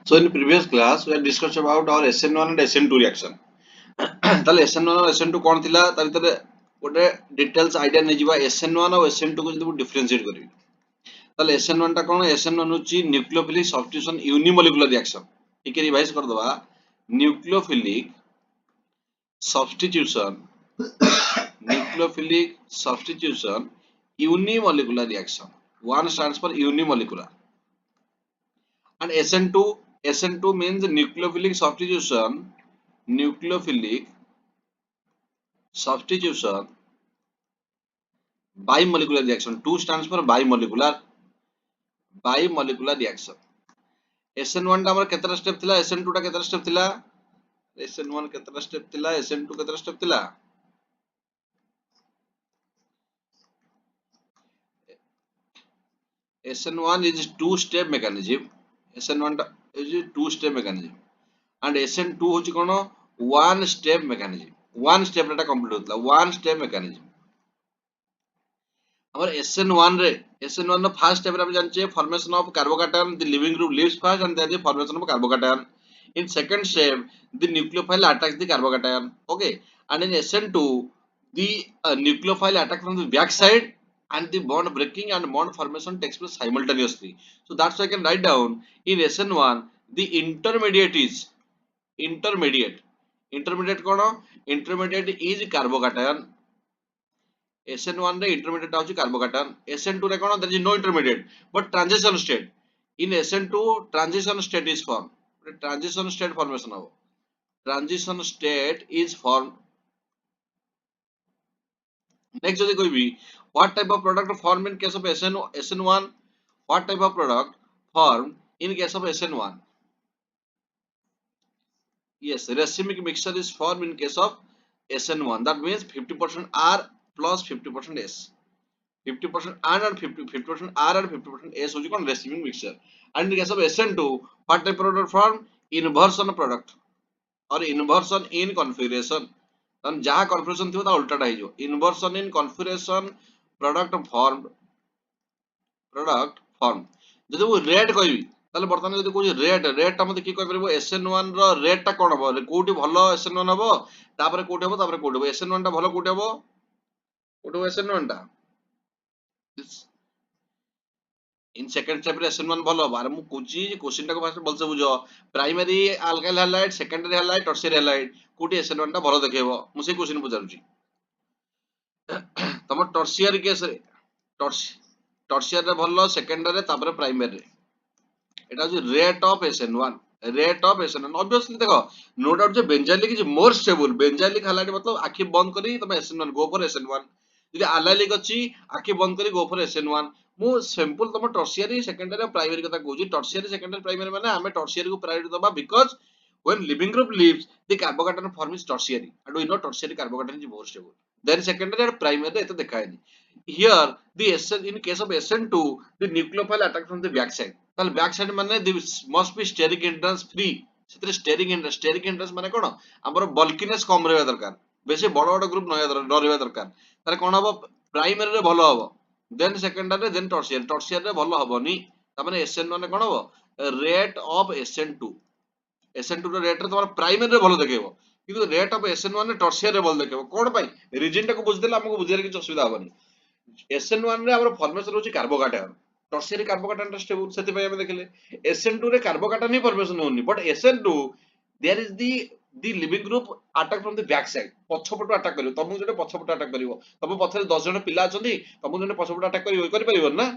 So in previous class we had discussed about our SN1 and SN2 reaction. তাহলে SN1 और SN2 কোন थिला ता भितर गोटे डिटेल्स आइडिया नै जिबा SN1 और SN2 को जदि डिफरेंशिएट करिवि ताहले SN1 टा कोन SN1 होची न्यूक्लियोफिलिक सब्स्टिट्यूशन यूनिमोलिकुलर रिएक्शन ठीक है रिवाइज कर दबा nucleophilic substitution unimolecular reaction. One stands for unimolecular. And SN2 means nucleophilic substitution bimolecular reaction. 2 stands for bimolecular reaction. SN1 टा हमर केतरा स्टेप थिला SN2 टा केतरा स्टेप थिला SN1 केतरा स्टेप थिला SN2 केतरा स्टेप थिला SN1 is 2-step mechanism. SN1 टा is 2-step mechanism and SN2 होची कोन 1-step mechanism. 1 step टा कंप्लीट होतला 1-step mechanism. हमर SN1 नो फर्स्ट स्टेप रे हम जानचे formation of carbocation the leaving group leaves first and then the formation of carbocation. In second step the nucleophile attacks the carbocation. Okay, and in SN2 the nucleophile attack from the back side and the bond breaking and bond formation takes place simultaneously. So that's why I can write down in SN1 the intermediate kono intermediate is carbocation. SN1 रे intermediate होची carbocation. SN2 रे कोन there is no intermediate but transition state. In SN2 transition state is formed. Transition state formation habo. Transition state is formed. Next jodi koibi what type of product formed in case of SN1? What type of product formed in case of SN1? Yes, racemic mixture is formed in case of SN1. That means 50% R plus 50% S. 50% R and 50% R and 50% S होची कोन racemic mixture. And in case of SN2, what type of product formed? Inversion product or inversion in configuration. तन जहाँ configuration थिबो ता उल्टाटा हे जो. Inversion in configuration product formed. जदि वो rate कहबी ताले बर्तमान जदि कोइ रेट ता मते की कहि परबो SN1 रो रेट ता कोन हबो कोठी भलो SN1 हबो तापर कोठी हबो SN1 ता भलो कोठी हबो SN1 ता इन सेकंड स्टेप रे SN1 भलो हबो अरे मु कोची क्वेश्चन टा को फास्ट बोलसे बुझो primary alkyl halide secondary halide tertiary halide कोठी SN1 ता भलो देखेबो मु से क्वेश्चन बुझारुची तम टर्शियरी केस रे टर्शियरी रे भलो सेकेंडरी रे तापर प्राइमरी रे एटा जो रेट ऑफ SN1 ऑब्वियसली देखो नो डाउट जे benzylic is more stable benzylic halide मतलब आखि बंद करी तमे SN1 गो फॉर SN1 यदि अलाइलिक अछि आखि बंद करी गो फॉर SN1 मु सिंपल तम टर्शियरी सेकेंडरी प्राइमरी कथा कहूजी टर्शियरी सेकेंडरी प्राइमरी माने हमें टर्शियरी को प्रायोरिटी दबा because when living group leaves the carbocation form is tertiary and we know tertiary carbocation is more stable then secondary and primary एते देखा है here the SN in case of SN2 the nucleophile attack from the back side ताले back side माने this must be steric hindrance free सेतरे steric hindrance माने कोन हमर bulkiness कम रहबा दरकार बेसी बड़ बड़ ग्रुप न रहबा दरकार ताले कोन हबो प्राइमरी रे भलो हबो then secondary then tertiary रे भलो हबोनी ता माने SN माने कोन हबो rate of SN2 रे रेट रे तमर प्राइमरी रे भलो देखेबो किंतु रेट ऑफ SN1 रे टर्शियरी रे भलो देखेबो कोन पई रीजन टा को बुझ देला हमको बुझियार किछ असुविधा हबनी SN1 रे हमर फॉर्मेशन होची कार्बोकैटायन टर्शियरी कार्बोकैटायन स्टेबल सेति पय हम देखले SN2 रे कार्बोकैटायन ही फॉर्मेशन होनी but SN2 there is the leaving group attack from the back side पछपटो अटैक करियो तमु जने पछपटो अटैक करियो तम पछरे 10 जण पिला अछंती तमु जने पछपटो अटैक करि परिबो ना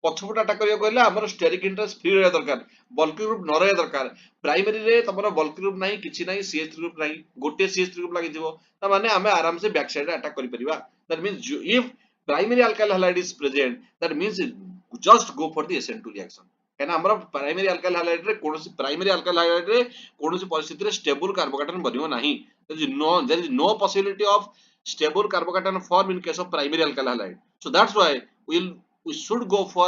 पछपटो अटैक करियो कहले हमर स्टेरिक इंटरेस्ट फ्री रहया दरकार बल्की ग्रुप न रहया दरकार प्राइमरी रे तमरो बल्की ग्रुप नाही किछि नाही CH ग्रुप नाही गोटे CH ग्रुप लागि दिबो त माने हमें आराम से बैक साइड रे अटैक करि परिबा that means if primary alkyl halide is present that means just go for the SN2 reaction केना हमर प्राइमरी अल्काइल हैलाइड रे कोनोसी प्राइमरी अल्काइल हैलाइड रे कोनोसी परिस्थिति रे स्टेबल कार्बोकैटायन बनियो नाही there is no possibility of stable carbocation form in case of primary alkyl halide so that's why we should go for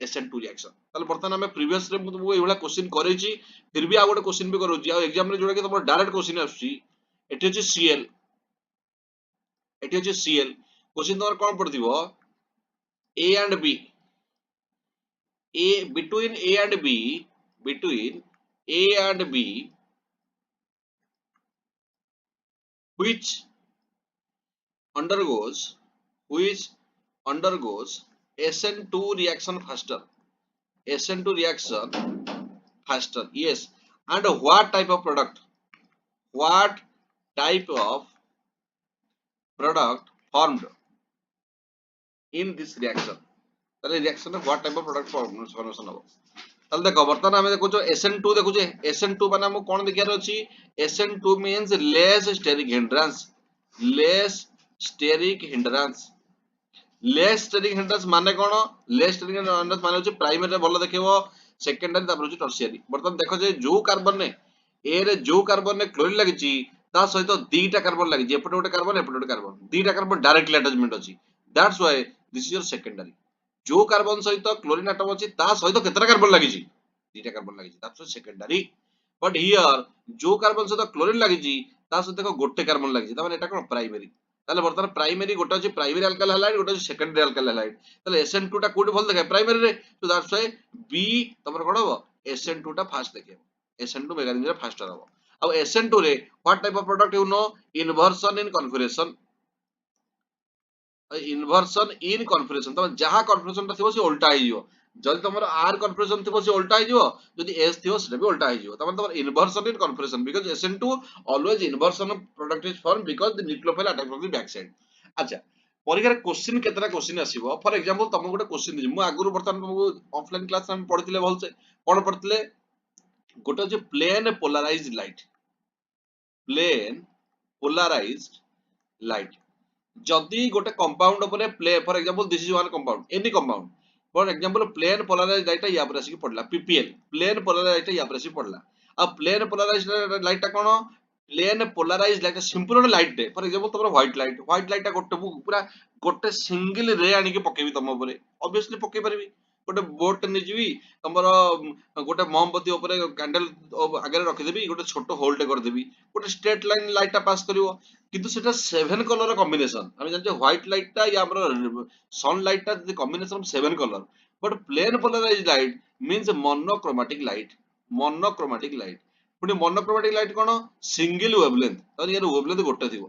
SN2 reaction ताले बर्तमान हमें प्रीवियस रे मु एइला क्वेश्चन करैछि फिर भी आ गोटे क्वेश्चन भी करूछि आ एग्जाम रे जोडा कि तमर डायरेक्ट क्वेश्चन आछी एठी अछि Cl क्वेश्चन तमर कोन पड़थिबो A and B A between A and B between A and B which undergoes which undergoes SN2 reaction faster. SN2 reaction faster. Yes. And what type of product? What type of product formed in this reaction? তাহলে রিঅ্যাকশনে what type of product formation হব। তাহলে দেখো বর্তমান আমি দেখুছ SN2 দেখুছে SN2 মানে আমি কোন দেখিয়ার ଅଛି SN2 means less steric hindrance less steric hindrance less steric hindrance মানে কোন less steric hindrance মানে হচ্ছে প্রাইমারি রে ଭଲ দেখেইব সেকেন্ডারি তারপর হচ্ছে টর্ସିয়ারি। বর্তমান দেখো যে ଯୋଉ কার্বন নে A রে ଯୋଉ কার্বন নে ক্লোরিন লাগিছি ତା ସହିତ ଦିଟା କାର୍ବନ ଲାଗିଛି ଏପଟେ ଗୋଟେ କାର୍ବନ ଏପଟେ ଗୋଟେ କାର୍ବନ ଦିଟା କାର୍ବନ ଡାଇରେକ୍ଟଲି ଆଟାଚମେଣ୍ଟ ଅଛି that's why this is your secondary. ଯୋଉ କାର୍ବନ ସହିତ କ୍ଲୋରିନ ଆଟମ ଅଛି ତା ସହିତ କେତେଟା କାର୍ବନ ଲାଗିଛି ଦିଟା କାର୍ବନ ଲାଗିଛି ଦ୍ୟାଟ୍ସ ସେକେଣ୍ଡାରୀ। ବଟ୍ ହିୟର ଯୋଉ କାର୍ବନ ସହିତ କ୍ଲୋରିନ ଲାଗିଛି ତା ସହିତ ଦେଖ ଗୋଟେ କାର୍ବନ ଲାଗିଛି ତା ମାନେ এটা কোন প্রাইমারি। তাহলে বর্তমান প্রাইমারি গোটা হচ্ছে প্রাইমারি অ্যালকাইল হ্যালাইড গোটা হচ্ছে সেকেন্ডারি অ্যালকাইল হ্যালাইড। তাহলে SN2 টা কোটি ভাল দেখায় প্রাইমারি রে তো দ্যাটস হ্বাই বি তোমার কোন হবে SN2 টা ফার্স্ট দেখে SN2 মেগানিজম রে ফার্স্ট হবে। ଆଉ SN2 ରେ what type of product you know inversion in configuration inversion in configuration ତମେ ଯାହା configuration ଟା ଥିବ ସେ ଓଲଟା ହେଇଯିବ। ଯଦି ତମର R configuration ଥିବ ସେ ଓଲଟା ହେଇଯିବ ଯଦି S ଥିବ ସେଟା ବି ଓଲଟା ହେଇଯିବ ତାମାନେ ତମର inversion in configuration because SN2 always inversion of product is formed because the nucleophile attack from the back side। আচ্ছা পরীক্ষাରେ কোশ্চিন କେତେଟା କୋଶ୍ଚିନ ଆସିବ ଫର ଏକ୍ସାମ୍ପଲ ତମକୁ ଗୋଟେ କୋଶ୍ଚିନ ଦେଇଛି ମୁଁ ଆଗରୁ ବର୍ତ୍ତମାନ ତମକୁ ଅଫଲାଇନ କ୍ଲାସ ଆମେ ପଢିଥିଲେ ଭଲସେ କଣ ପଢିଥିଲେ ଗୋଟେ ହଉଛି plane polarised light plane polarized light जदि गोटे कंपाउंड उपरे play for example this is one compound any compound for example plane polarised light या पर आसी पड़ला PPL प्लेन पोलराइज्ड लाइट या पर आसी पड़ला अब प्लेन पोलराइज्ड लाइट टा कोन plane polarised light simple light डे फॉर एग्जांपल तुम व्हाइट लाइट टा गोटे पूरा गोटे सिंगल रे आनी के पकेबी तुम ऊपर ऑब्वियसली पके परबी गोटे बोट नै जीवी तमर गोटे मोमबत्ती ऊपर कैंडल आगे रखि देबी गोटे छोट होल टे कर देबी गोटे स्ट्रेट लाइन लाइट टा पास करिवो किंतु सेटा 7 कलर कॉम्बिनेशन हम जानते व्हाइट लाइट टा या हमर सनलाइट टा the combination of 7 colour but plane polarised light means monochromatic light पुनी मोनोक्रोमैटिक लाइट कोन सिंगल वेवलेंथ तने यार वेवलेंथ गोटे थिवो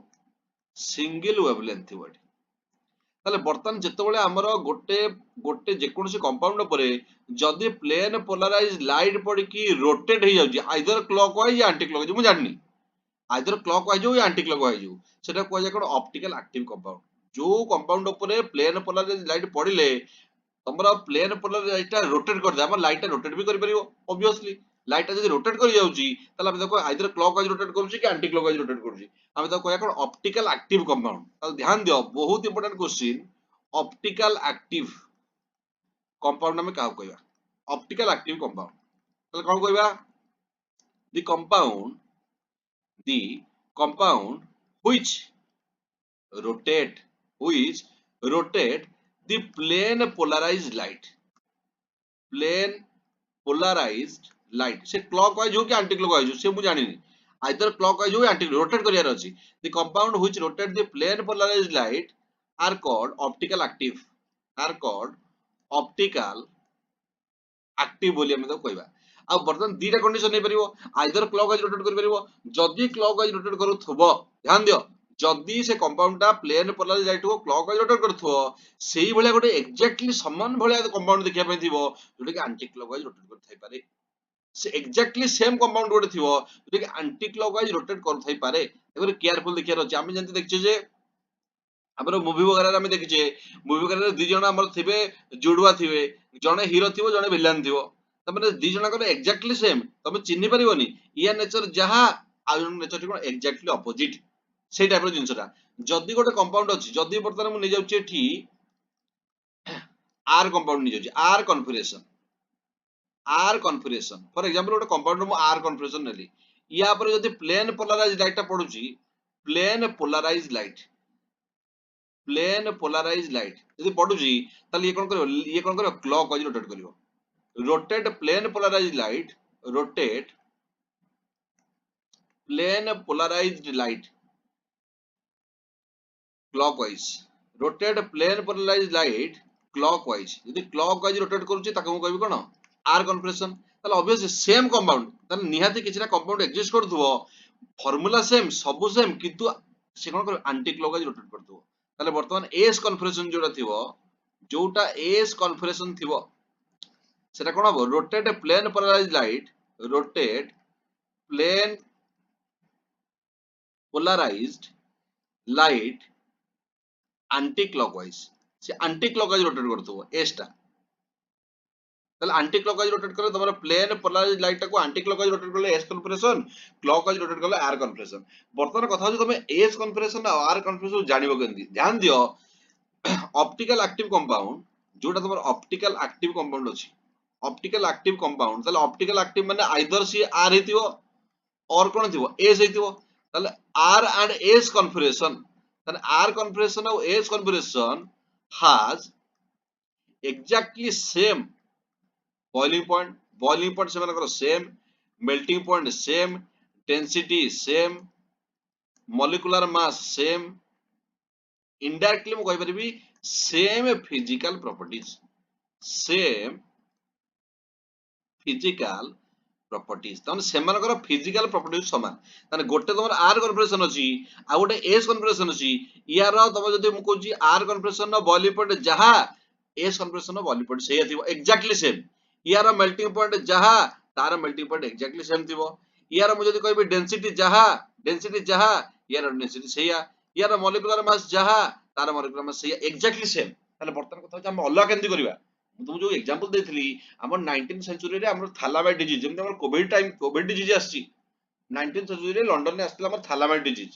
सिंगल वेवलेंथ थिवो एटी তাহলে বর্তমান যেতବେଳେ ଆମର ଗୋଟେ ଗୋଟେ ଯେକୌଣସି କମ୍ପାଉଣ୍ଡ ଉପରେ ଯଦି ପ୍ଲେନ ପୋଲାରାଇଜ ଲାଇଟ ପଡିକି ରୋଟେଟ ହେଇଯାଉଛି ଆଇଦର କ୍ଲକ୍ ୱାଇଜ या ଆଣ୍ଟି କ୍ଲକ୍ ୱାଇଜ ମୁଁ ଜାଣିନି ଆଇଦର କ୍ଲକ୍ ୱାଇଜ ହଉ या ଆଣ୍ଟି କ୍ଲକ୍ ୱାଇଜ ହଉ ସେଟା କୁହାଯାଏ କଣ ଅପ୍ଟିକାଲ ଆକ୍ଟିଭ କମ୍ପାଉଣ୍ଡ। ଯୋଉ କମ୍ପାଉଣ୍ଡ ଉପରେ ପ୍ଲେନ ପୋଲାରାଇଜ ଲାଇଟ ପଡିଲେ ତମର ପ୍ଲେନ ପୋଲାରାଇଜ ଲାଇଟ ଟା ରୋଟେଟ କରିଦିଏ ଆମର ଲାଇଟ ଟା ରୋଟେଟ ବି କରିପାରିବ ଅବଭିୟସଲି ଲାଇଟ ଟା ଯଦି ରୋଟେଟ କରି ଯାଉଛି ତାହେଲେ ଆମେ ଦେଖো ଆଇଦର କ୍ଲକ୍ ୱାଇଜ ରୋଟେଟ କରୁଛି କି ଆଣ୍ଟି କ୍ଲକ୍ ୱାଇଜ ରୋଟେଟ କରୁଛି ଆମେ ତାକୁ କହିବା କଣ ଅପ୍ଟିକାଲ ଆକ୍ଟିଭ କମ୍ପାଉଣ୍ଡ। ତାହେଲେ ଧ୍ୟାନ ଦିଅ ବହୁତ important question optical active compound में क्या कहबा ऑप्टिकल एक्टिव कंपाउंड तो कौन कहबा the compound which rotate the plane polarised light से क्लॉकवाइज हो कि एंटी क्लॉकवाइज हो से मु जानि आइदर क्लॉकवाइज हो एंटी रोटेट करियार अछि the compound which rotate the plane polarised light are called optical active बोली हम तो कहबा। आ बर्तन दीटा कंडीशन नै परिबो आइदर क्लॉकवाइज रोटेट कर परिबो जदी क्लॉकवाइज रोटेट करूथबो ध्यान दियो जदी से कंपाउंडटा प्लेन पोलराइज लाइट को क्लॉकवाइज रोटेट करथबो सेही भलिया गोटे एक्जेक्टली समान भलिया कंपाउंड देखिया पय थिबो जोटा कि एंटी क्लॉकवाइज रोटेट कर थाई पारे से एक्जेक्टली सेम कंपाउंड गोटे थिबो जोटा कि एंटी क्लॉकवाइज रोटेट कर थाई पारे एगोरे केयरफुल देखिया अछि आमे जंती देखछे जे ଆମର ମୁଭି वगैरह ଆମେ ଦେଖିଛେ ମୁଭି वगैरह ଦି ଜଣ ଆମର ଥିବେ जुड़वा ଥିବେ ଜଣେ ହିରୋ ଥିବ ଜଣେ ଭିଲେନ ଥିବ ତାମାନେ ଦି ଜଣଙ୍କର ଏକ୍ଜାକ୍ଟଲି ସେମ ତମେ ଚିହ୍ନି ପାରିବନି ଇଆ ନେଚର ଯାହା ଆଉ ଜଣ ନେଚର କଣ ଏକ୍ଜାକ୍ଟଲି ଅପୋଜିଟ ସେଇ ଟାଇପ ର ଜିନିଷଟା ଯଦି ଗୋଟେ କମ୍ପାଉଣ୍ଡ ଅଛି ଯଦି ବର୍ତ୍ତମାନ ମୁଁ ନେଇ ଯାଉଛି ଏଠି आर कंपाउंड नहीं जाଉଛି आर कन्फिगरेशन फॉर एग्जांपल गोटे कंपाउंड मु आर कन्फिगरेशन नेली या पर जदी प्लेन पोलराइज्ड लाइट टा पडुची प्लेन पोलराइज्ड लाइट यदि पडुची ताले ये कोन करियो क्लॉक वाइज रोटेट करियो rotate plane polarised light clockwise rotate plane polarised light clockwise यदि क्लॉकवाइज रोटेट करूची ताके मु कहबी कोन आर कन्फिगरेशन ତାହେଲେ obviously ସେମ୍ କମ୍ପାଉଣ୍ଡ, ତାହେଲେ ନିହାତି କିଛିଟା କମ୍ପାଉଣ୍ଡ ଏକ୍ଜିଷ୍ଟ କରୁଥିବ, ଫର୍ମୁଲା ସେମ୍, ସବୁ ସେମ୍, କିନ୍ତୁ ସେ କଣ କରିବ ଆଣ୍ଟି କ୍ଲକୱାଇଜ ରୋଟେଟ୍ କରୁଥିବ। ତାହେଲେ ବର୍ତ୍ତମାନ ଏସ୍ କନଫର୍ମେସନ ଯୋଉଟା ଏସ୍ କନଫର୍ମେସନ ଥିବ সেটা কোন হবো? Rotate a plane polarised light, rotate plane polarised light anticlockwise. সে আন্টি ক্লকওয়াইজ রোটেট করতেব এসটা। তাহলে আন্টি ক্লকওয়াইজ রোটেট করলে তোমার প্লেন পোলারাইজড লাইটটাকে আন্টি ক্লকওয়াইজ রোটেট করলে এস কনফর্মেশন, ক্লকওয়াইজ রোটেট করলে আর কনফর্মেশন। বর্তমান কথা হচ্ছে তুমি এস কনফর্মেশন আর আর কনফর্মেশন জানিব কেমতি? ধ্যান দিও, অপটিক্যাল অ্যাক্টিভ কম্পাউন্ড ଯୋଉଟା তোমার অপটিক্যাল অ্যাক্টিভ কম্পাউন্ড ଅଛି, অপটিক্যাল অ্যাক্টিভ কম্পাউন্ড, তাহলে অপটিক্যাল অ্যাক্টিভ মানে আইদর সি আর ହେଇଥିବ और কোন থিব এস ହେଇଥିବ। তাহলে আর এন্ড এস কনফিগারেশন, তাহলে R configuration R S configuration has exactly same boiling point ସେମାନଙ୍କର same, melting point same, density same, molecular mass same, indirectly ମୁଁ କହିପାରିବି same physical properties, same physical properties। ତାମାନେ ସେମାନଙ୍କର ଫିଜିକାଲ ପ୍ରପର୍ଟିଜ ସମାନ। ତାମାନେ ଗୋଟେ ତମର ଆର କନଫିଗରେସନ ଅଛି ଆଉ ଗୋଟେ ଏସ୍ କନଫିଗରେସନ ଅଛି, ইয়াର ତମ ଯଦି ମୁଁ କହୁଛି ଆର କନଫିଗରେସନ ର ବଏଲିଂ ପଏଣ୍ଟ ଯାହା ଏସ୍ କନଫିଗରେସନ ର ବଏଲିଂ ପଏଣ୍ଟ ସେଇଆ ଥିବ, ଏକ୍ସାକ୍ଟଲି ସେମ୍। ইয়াର ମେଲ୍ଟିଂ ପଏଣ୍ଟ ଯାହା ତାର ମେଲ୍ଟିଂ ପଏଣ୍ଟ ଏକ୍ସାକ୍ଟଲି ସେମ୍ ଥିବ। ইয়াର ମୁଁ ଯଦି କହିବି ଡେନ୍ସିଟି ଯାହା ইয়াର ଡେନ୍ସିଟି ସେଇଆ, ইয়াର ମଲିକୁଲାର ମାସ ଯାହା ତାର ମଲିକୁଲାର ମାସ ସେଇଆ, ଏକ୍ସାକ୍ଟଲି ସେମ୍। ତାହେଲେ ବର୍ତ୍ତମାନ କଥା ହଉଛି ଆମେ ଅଲଗା କେମିତି କରିବା? ମୁଁ ତୁମକୁ ଯୋଉ ଏକ୍ସାମ୍ପଲ ଦେଇଥିଲି ଆମର 19th ସେଞ୍ଚୁରୀରେ ଆମର ଥାଲାମାଇଡ ଡିଜିଜ, ଯେମିତି ଆମର କୋଭିଡ ଡିଜିଜ ଆସିଛି, 19th ସେଞ୍ଚୁରୀରେ ଲଣ୍ଡନରେ ଆସିଥିଲା ଆମର ଥାଲାମାଇଡ ଡିଜିଜ।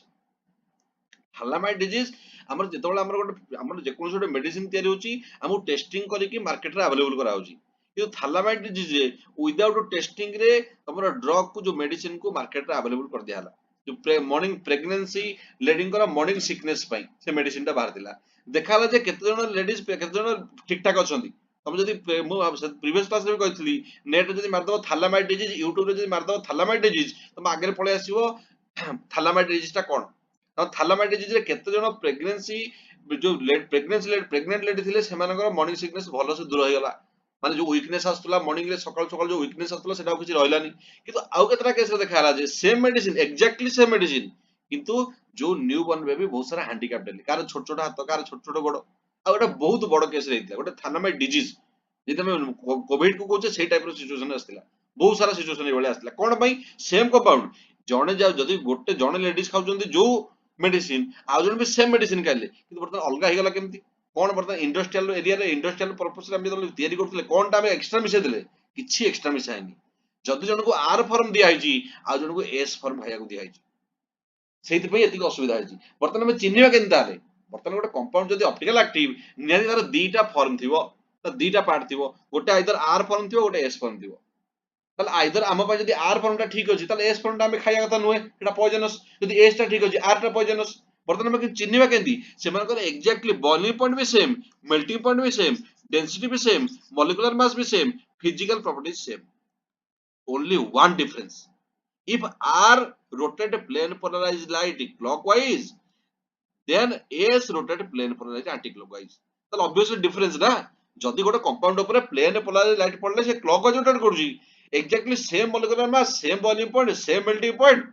ଥାଲାମାଇଡ ଡିଜିଜ ଆମର ଯେତେବେଳେ ଆମର ଗୋଟେ ଆମର ଯେକୌଣସି ଗୋଟେ ମେଡିସିନ ତିଆରି ହଉଛି ଆମକୁ ଟେଷ୍ଟିଂ କରିକି ମାର୍କେଟରେ ଆଭେଲେବୁଲ କରାହଉଛି, କିନ୍ତୁ ଥାଲାମାଇଡ ଡିଜିଜରେ ୱିଦାଉଟ ଟେଷ୍ଟିଂ ରେ ତମର ଡ୍ରଗ କୁ ଯୋଉ ମେଡିସିନ କୁ ମାର୍କେଟରେ ଆଭେଲେବୁଲ କରିଦିଆହେଲା। ଯୋଉ ମର୍ଣ୍ଣିଂ ପ୍ରେଗନେନ୍ସି ଲେଡିଙ୍କର ମର୍ଣ୍ଣିଂ ସିକନେସ ପାଇଁ ସେ ମେଡିସିନ ଟା ବାହାରିଥିଲା। ଦେଖାହେଲା ଯେ କେତେ ଜଣ ଲେଡିଜ କେତେ ଜଣ ଠିକ ଠାକ ଅଛନ୍ତି। ତମେ ଯଦି ମୁଁ ପ୍ରିଭିୟସ କ୍ଲାସରେ ବି କହିଥିଲି, ନେଟ ଯଦି ମାରିଦବ ଥାଲାମାଇଡ ଡିଜିଜ, ୟୁଟ୍ୟୁବରେ ଯଦି ମାରିଦବ ଥାଲାମାଇଡ ଡିଜିଜ, ତମ ଆଗରେ ପଳେଇ ଆସିବ ଥାଲାମାଇଡ ଡିଜିଜ ଟା କଣ। ଥାଲାମାଇଡ ଡିଜିଜରେ କେତେ ଜଣ ଯୋଉ ପ୍ରେଗନେଣ୍ଟ ଲେଡି ଥିଲେ ସେମାନଙ୍କର ମର୍ଣ୍ଣିଂ ସିକନେସ ଭଲସେ ଦୂର ହେଇଗଲା। ମାନେ ଯୋଉ ୱିକନେସ ଆସୁଥିଲା ମର୍ଣ୍ଣିଂ ରେ ସକାଳୁ ସକାଳୁ ଯୋଉ ୱିକନେସ ଆସୁଥିଲା ସେଟା ଆଉ କିଛି ରହିଲାନି। କିନ୍ତୁ ଆଉ କେତେଟା କେସରେ ଦେଖାହେଲା ଯେ same medicine, exactly same medicine, କିନ୍ତୁ ଯୋଉ ନ୍ୟୁ ବର୍ନ ବେବି ବହୁତ ସାରା ହ୍ୟାଣ୍ଡିକ୍ୟାପ୍ଟ ହେଲେ, କାହାର ଛୋଟ ଛୋଟ ହାତ, କାହାର ଛୋଟ ଛୋଟ ଗୋଡ। ଆଉ ଗୋଟେ ବହୁତ ବଡ କେସରେ ହେଇଥିଲା, ଗୋଟେ ଥାଲାମାଇଡ ଡିଜିଜ, ଯଦି ଆମେ କୋଭିଡ କୁ କହୁଛେ ସେଇ ଟାଇପର ସିଚୁଏସନ ଆସିଥିଲା। ବହୁତ ସାରା ସିଚୁଏସନ ଏଇଭଳିଆ ଆସିଥିଲା। କଣ ପାଇଁ? ସେମ୍ କମ୍ପାଉଣ୍ଡ, ଜଣେ ଯଦି ଗୋଟେ ଜଣେ ଲେଡିଜ ଖାଉଛନ୍ତି ଯୋଉ ମେଡିସିନ, ଆଉ ଜଣେ ବି ସେମ୍ ମେଡିସିନ ଖାଇଲେ, କିନ୍ତୁ ବର୍ତ୍ତମାନ ଅଲଗା ହେଇଗଲା କେମିତି? କଣ ବର୍ତ୍ତମାନ ଇଣ୍ଡଷ୍ଟ୍ରିଆଲ ଏରିଆରେ ଇଣ୍ଡଷ୍ଟ୍ରିଆଲ ପର୍ପସରେ ଆମେ ଯେତେବେଳେ ତିଆରି କରୁଥିଲେ କଣଟା ଆମେ ଏକ୍ସଟ୍ରା ମିଶାଇ ଦେଲେ? କିଛି ଏକ୍ସଟ୍ରା ମିଶା ହେଇନି। ଯଦି ଜଣକୁ ଆର ଫର୍ମ ଦିଆହେଇଛି ଆଉ ଜଣକୁ ଏସ୍ ଫର୍ମ ଖାଇବାକୁ ଦିଆହେଇଛି, ସେଇଥିପାଇଁ ଏତିକି ଅସୁବିଧା ହେଇଛି। ବର୍ତ୍ତମାନ ଆମେ ଚିହ୍ନିବା କେମିତି ତାହେଲେ? ବର୍ତ୍ତମାନ ଗୋଟେ କମ୍ପାଉଣ୍ଡ ଯଦି ଅପଟିକାଲ ଆକ୍ଟିଭ, ନିହାତି ତାର ଦିଟା ଫର୍ମ ଥିବ, ତାର ଦିଟା ପାର୍ଟ ଥିବ, ଗୋଟେ ଆଇଦର ଆର ଫର୍ମ ଥିବ, ଗୋଟେ ଏସ୍ ଫର୍ମ ଥିବ। ତାହେଲେ ଆଇଦର ଆମ ପାଇଁ ଯଦି ଆର ଫର୍ମଟା ଠିକ ଅଛି ତାହେଲେ ଏସ୍ ଫର୍ମଟା ଆମେ ଖାଇବା କଥା ନୁହେଁ, ସେଟା ପଏଜନସ୍। ଯଦି ଏସ୍ ଟା ଠିକ ଅଛି ଆର ଟା ପଏଜନସ୍। ବର୍ତ୍ତମାନ ଆମେ ଚିହ୍ନିବା କେମିତି? ସେମାନଙ୍କର ଏକ୍ସାକ୍ଟଲି ବଏଲିଂ ପଏଣ୍ଟ ବି ସେମ୍, ମେଲ୍ଟିଂ ପଏଣ୍ଟ ବି ସେମ୍, ଡେନ୍ସିଟି ବି ସେମ୍, ମଲିକୁଲାର ମାସ ବି same, physical properties same. only one difference, if r rotate plane polarized light clockwise, then s rotate plane polarized anti-clockwise। তাহলে obviously difference না। যদি ଗୋଟେ compound ଉପରେ plane polarized light ପଡିଲେ ସେ clockwise rotate କରୁଛି, exactly same molecular ମାସ, same boiling point, same melting point.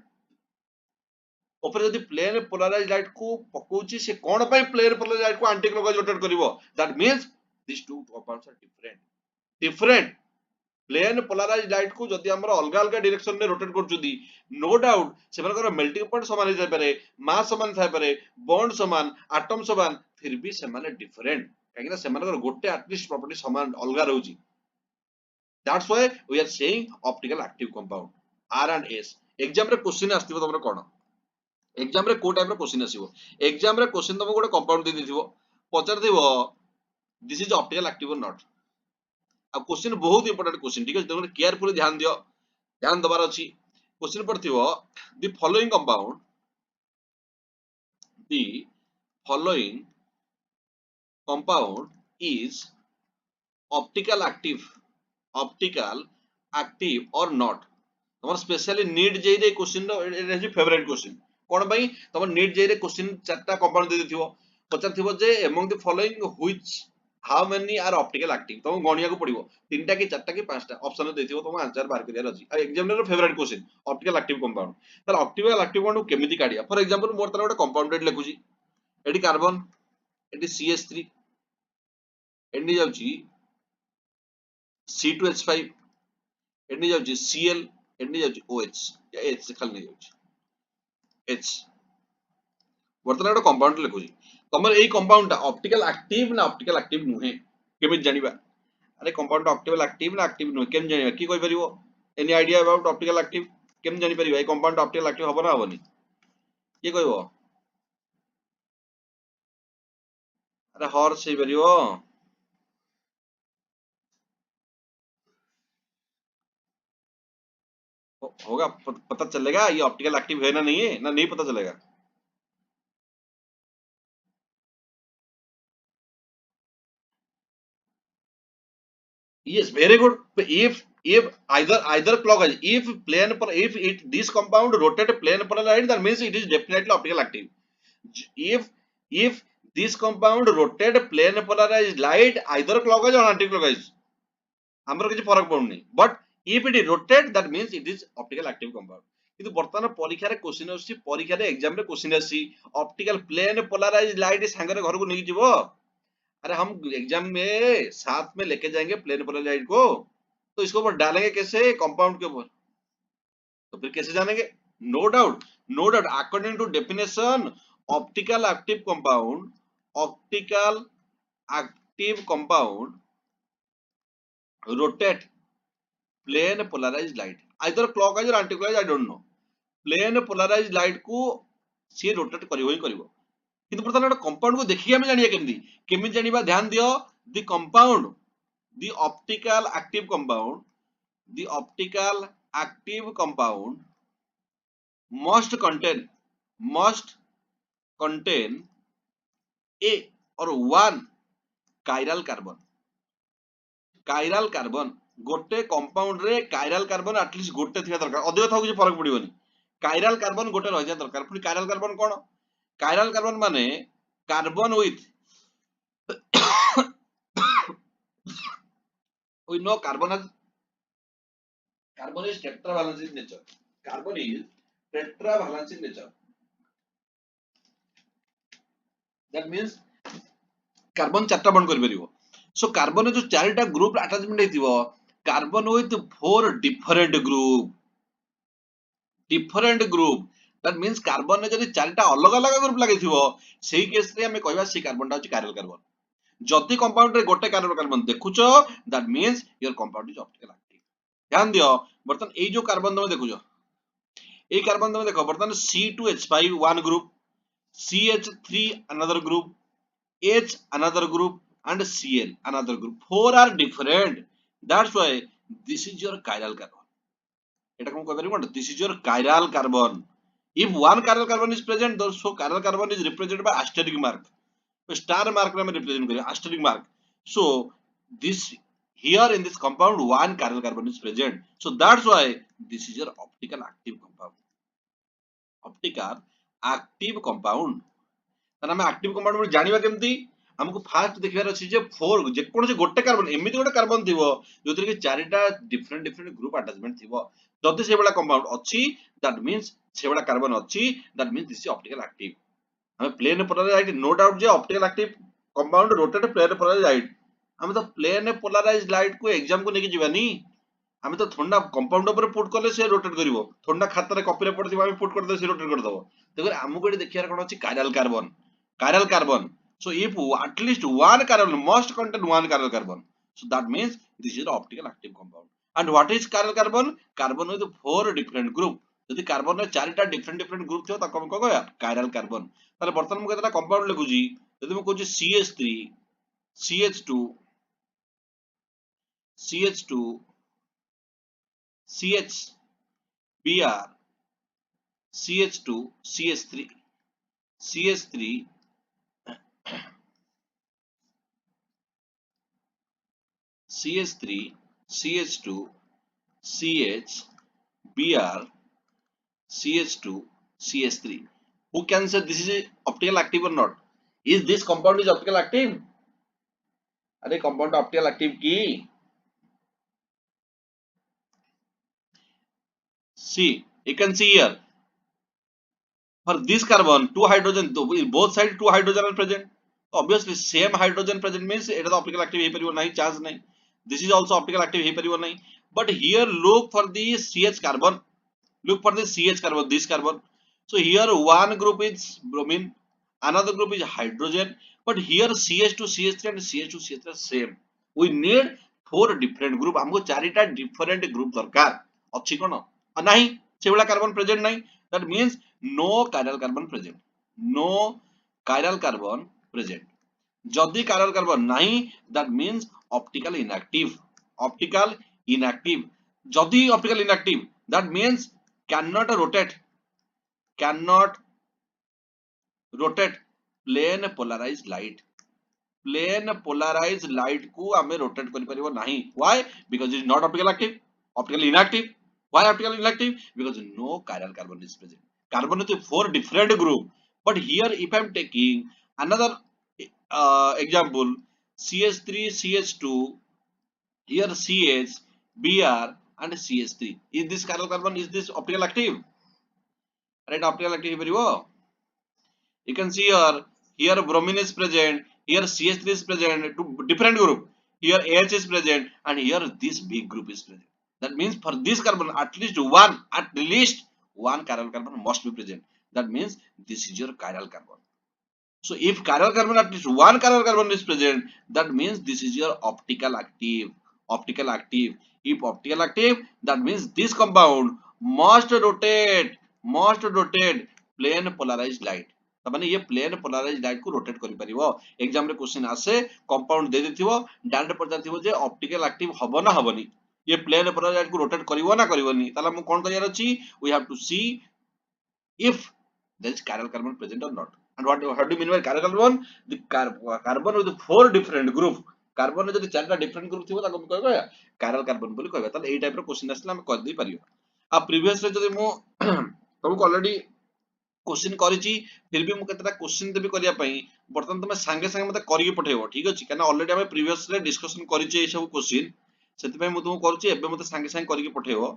ଉପରେ ଯଦି ପ୍ଲେନ polarized ଲାଇଟ୍ କୁ ପକଉଛି, ସେ କଣ ପାଇଁ ପ୍ଲେନ polarized ଲାଇଟ୍ କୁ ଆଣ୍ଟି କ୍ଲକୱାଇଜ ରୋଟେଟ୍ କରିବ? that means these two compounds are different। Plane polarized light କୁ ଯଦି ଆମର ଅଲଗା ଅଲଗା ଡିରେକ୍ସନ ରେ ରୋଟେଟ୍ କରୁଛନ୍ତି, ନୋ ଡାଉଟ ସେମାନଙ୍କର ମେଲ୍ଟିଂ ପଏଣ୍ଟ ସମାନ ହେଇଥାଇପାରେ, ମାସ ସମାନ ଥାଇପାରେ, ବଣ୍ଡ ସମାନ, ଆଟମ ସମାନ, ଫିର ବି ସେମାନେ ଡିଫରେଣ୍ଟ, କାହିଁକି ନା ସେମାନଙ୍କର ଗୋଟେ ଆଟଲିଷ୍ଟ ପ୍ରପର୍ଟି ସମାନ ଅଲଗା ରହୁଛି। that's why we are saying optical active compound r and s। Exam ରେ କ୍ୱେଶ୍ଚିନ ଆସିଥିବ ତମର କଣ, ଏକ୍ସାମ ରେ କୋଉ ଟାଇପର କ୍ୱେଶ୍ଚିନ ଆସିବ? ଏକ୍ସାମ ରେ କ୍ୱେଶ୍ଚିନ ତମକୁ ଗୋଟେ କମ୍ପାଉଣ୍ଡ ଦେଇ ଦେଇଥିବ, ପଚାରିଥିବ this is optical active or not. ଆଉ क्वेश्चन बहुत इंपोर्टेंट क्वेश्चन, ठीक है, तुम केयरफुली ध्यान दियो, ध्यान दबार अछि। क्वेश्चन पढ़थिबो, the following compound, the following compound is optical active और नॉट। तमर स्पेशली नीट जेई रे क्वेश्चन रो एज फेवरेट क्वेश्चन। कोन भाई तमर नीट जेई रे क्वेश्चन चारटा कंपाउंड दे दिथिबो, पचारथिबो जे among the following which how many are optical active तुम गणिया को पड़ो तीनटा कि चारटा कि पांचटा ऑप्शन देथिबो तुम आंसर बाहर करियार अछि आ examiner favourite question optical active compound ताले ऑप्टिकल एक्टिव कंपाउंड केमिति काढिया फॉर एग्जांपल मोर ताले गोटे कंपाउंडेड लिखुची एडी कार्बन एडी CH3 एडी जाउची C2H5 एडी जाउची Cl एडी जाउची OH या H से खाली नहीं जाउची H बर्तमान गोटे कंपाउंड लिखुची तमर एई कंपाउंड ऑप्टिकल एक्टिव ना ऑप्टिकल एक्टिव नुहे केमिति जानिबा अरे कंपाउंड ऑप्टिकल एक्टिव ना एक्टिव नुहे केम जानिबा की कोइ परिबो any idea about optical active केम जानि परिबा ए कंपाउंड ऑप्टिकल एक्टिव हबो ना हबोनी की कहबो अरे हॉर्स हे परिबो होगा पता चलेगा ये ऑप्टिकल एक्टिव है ना नहीं है ना नहीं पता चलेगा yes very good if either clockwise if plane per if it this compound rotate plane polarized that means it is definitely optical active if if this compound rotate plane polarized light either clockwise or anti-clockwise ଆମର କିଛି ଫରକ ପଡୁନି but if it rotate that means it is optical active compound କିନ୍ତୁ ବର୍ତ୍ତମାନ ପରୀକ୍ଷାରେ question ଆସୁଛି ପରୀକ୍ଷାରେ exam ରେ क्वेश्चन ଆସି ऑप्टिकल प्लेन पोलराइज्ड लाइट ସାଙ୍ଗରେ ଘରକୁ ନେଇକି ଯିବ अरे हम एग्जाम में साथ में लेके जाएंगे प्लेन पोलराइज्ड लाइट को तो इसको ऊपर डालेंगे कैसे कंपाउंड के ऊपर तो फिर कैसे जानेंगे no doubt according to definition optical active compound rotate plane polarized light either clockwise or anti-clockwise I don't know plane polarized light को सी रोटेट करिवो ही करिवो किंतु प्रथम एक कंपाउंड को देखिए हम जानिया केमिति जानिबा ध्यान दियो the compound the optical active compound must contain a or one chiral carbon गोटे कंपाउंड रे कायरल कार्बन एटलीस्ट गोटे थिया दरकार अधिक था कुछ फरक पड़िबनी कायरल कार्बन गोटे रह जा दरकार पुनी कायरल कार्बन कोन कायरल कार्बन माने carbon with we know carbon is tetravalent in nature carbon is tetravalent in nature that means carbon चारटा बॉन्ड कर परिबो सो कार्बन जो चारटा ग्रुप अटैचमेंट हेतिबो carbon with four different group that means carbon जदि चारटा अलग अलग ग्रुप लागिथिबो सेही केस रे हमें कहबा से कार्बनटा होची कायरल कार्बन जति कंपाउंड रे गोटे कायरल कार्बन देखुचो that means your compound is optical active ध्यान दियो बर्तन ए जो कार्बन तुम देखुचो ए कार्बन तुम देखो बर्तन C2H5 one group CH3 another group H another group and Cl another group. Four are different. That's why this is your chiral carbon. এটা কোন কইবারি কোন this is your chiral carbon. If one chiral carbon is present, so chiral carbon is represented by asterisk mark. So star mark रे हम represent करियो asterisk mark. So this here in this compound one chiral carbon is present. So that's why this is your optical active compound. Optical active compound. ताना हम active compound जानिबा केमती हमको fast देखिबार अछि जे four जे कोन से गोटे कार्बन एमिति गोटे कार्बन थिबो जोतिर कि चारिटा डिफरेंट ग्रुप अटैचमेंट थिबो जति से बडा कंपाउंड अछि दैट मींस से बडा कार्बन अछि that means this is optical active हम प्लेन पोलराइज्ड नो डाउट जे optical active compound rotate plane polarised light हम तो प्लेन पोलराइज्ड लाइट को एग्जाम को लेके जीवानी हम तो थोड़ा कंपाउंड ऊपर पुट करले से रोटेट करिवो थोड़ा खाता रे कॉपी रे पड़थिबो हम पुट कर दे से रोटेट कर दबो देखो हमको एडी देखियार कोन अछि chiral carbon so if at least one carbon must contain one chiral carbon so that means this is optical active compound and what is chiral carbon with four different group जदि carbon रे चारटा different group थियो ताको हम कहबा chiral carbon ताले वर्तमान मु केतरा compound लिखुजी जदि मु कहूची CH3 CH2 CH2 CH Br CH2 CH3 CH3 CH3 CH2 CH Br CH2 CH3 who can say this is optical active or not is this compound is optical active अरे compound optical active की see you can see here for this carbon two hydrogen both side two hydrogen are present. Obviously same hydrogen present means it is optical active ହେଇପାରିବ ନାହିଁ charge ନାହିଁ. This is also optical active ହେଇପାରିବ ନାହିଁ. But here look for the CH carbon, look for the CH carbon, this carbon. So here one group is bromine, another group is hydrogen, but here CH2 CH3 and CH2 CH3 are same. We need four different group. हमको चारिटा different group दरकार अच्छी कोन नहीं सेवला carbon present नहीं. That means no chiral carbon present, no chiral carbon present. जदि chiral carbon नहीं that means optical inactive, optical inactive. जदि optical inactive that means cannot rotate, cannot rotate plane polarized light, plane polarized light को हमें rotate करि परिबो नहीं. Why? Because it is not optical active, optical inactive. Why optical inactive? Because no chiral carbon is present. Carbon is four different group. But here if I am taking another example, CH3 CH2, here CH, Br and CH3, is this chiral carbon, is this optical active? Right, optical active परिबो. You can see here bromine is present, here CH3 is present, two different group. Here AH is present, and here this big group is present. That means for this carbon, at least one chiral carbon must be present. That means this is your chiral carbon. So if chiral carbon, at least one chiral carbon is present, that means this is your optical active. Optical active. If optical active, that means this compound must rotate plane polarized light. तमाने ये plane polarised light को rotate करि परिबो. Exam रे question आसे compound दे देथिबो direct पचारथिबो जे ऑप्टिकल एक्टिव हबो ना हबोनी, ये प्लेन पोलराइज्ड लाइट को रोटेट करिवो ना करिवोनी. ताला हम कोन करियार अछि, we have to see if there is chiral carbon present or not. And what do you mean by chiral carbon? The carbon with four different group. Carbon रे जदि चारटा डिफरेंट ग्रुप थिबो ताको हम कहबा chiral carbon बोली कहबा. ताले एई type रो question आसला हम कर दै परियो. आ प्रीवियस रे जदि मो तुमको ऑलरेडी क्वेश्चन करिछि फिर भी मु केतटा क्वेश्चन देबी करिया पई बर्तन तुमे संगे संगे मते करिके पठेबो. ठीक अछि काना ऑलरेडी हम प्रीवियस रे डिस्कशन करिछि ए सब क्वेश्चन, सेति पई मु तुमको करूछि एबे मते संगे संगे करिके पठेबो.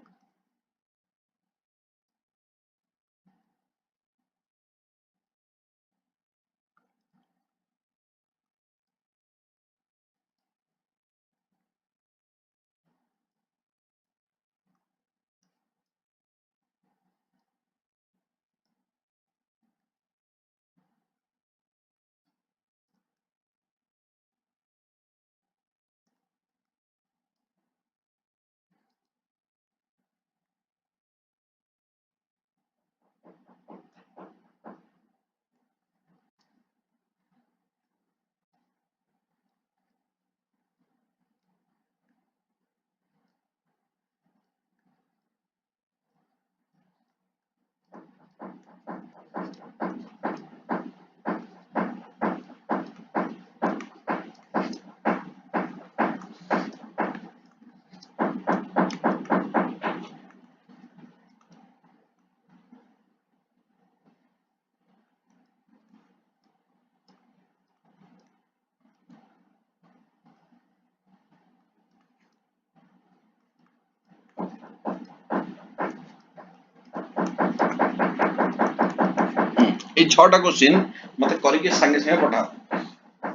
এই ছটা কোশ্চিন মতে করিকে সাঙ্গে সাঙ্গে পঠাও.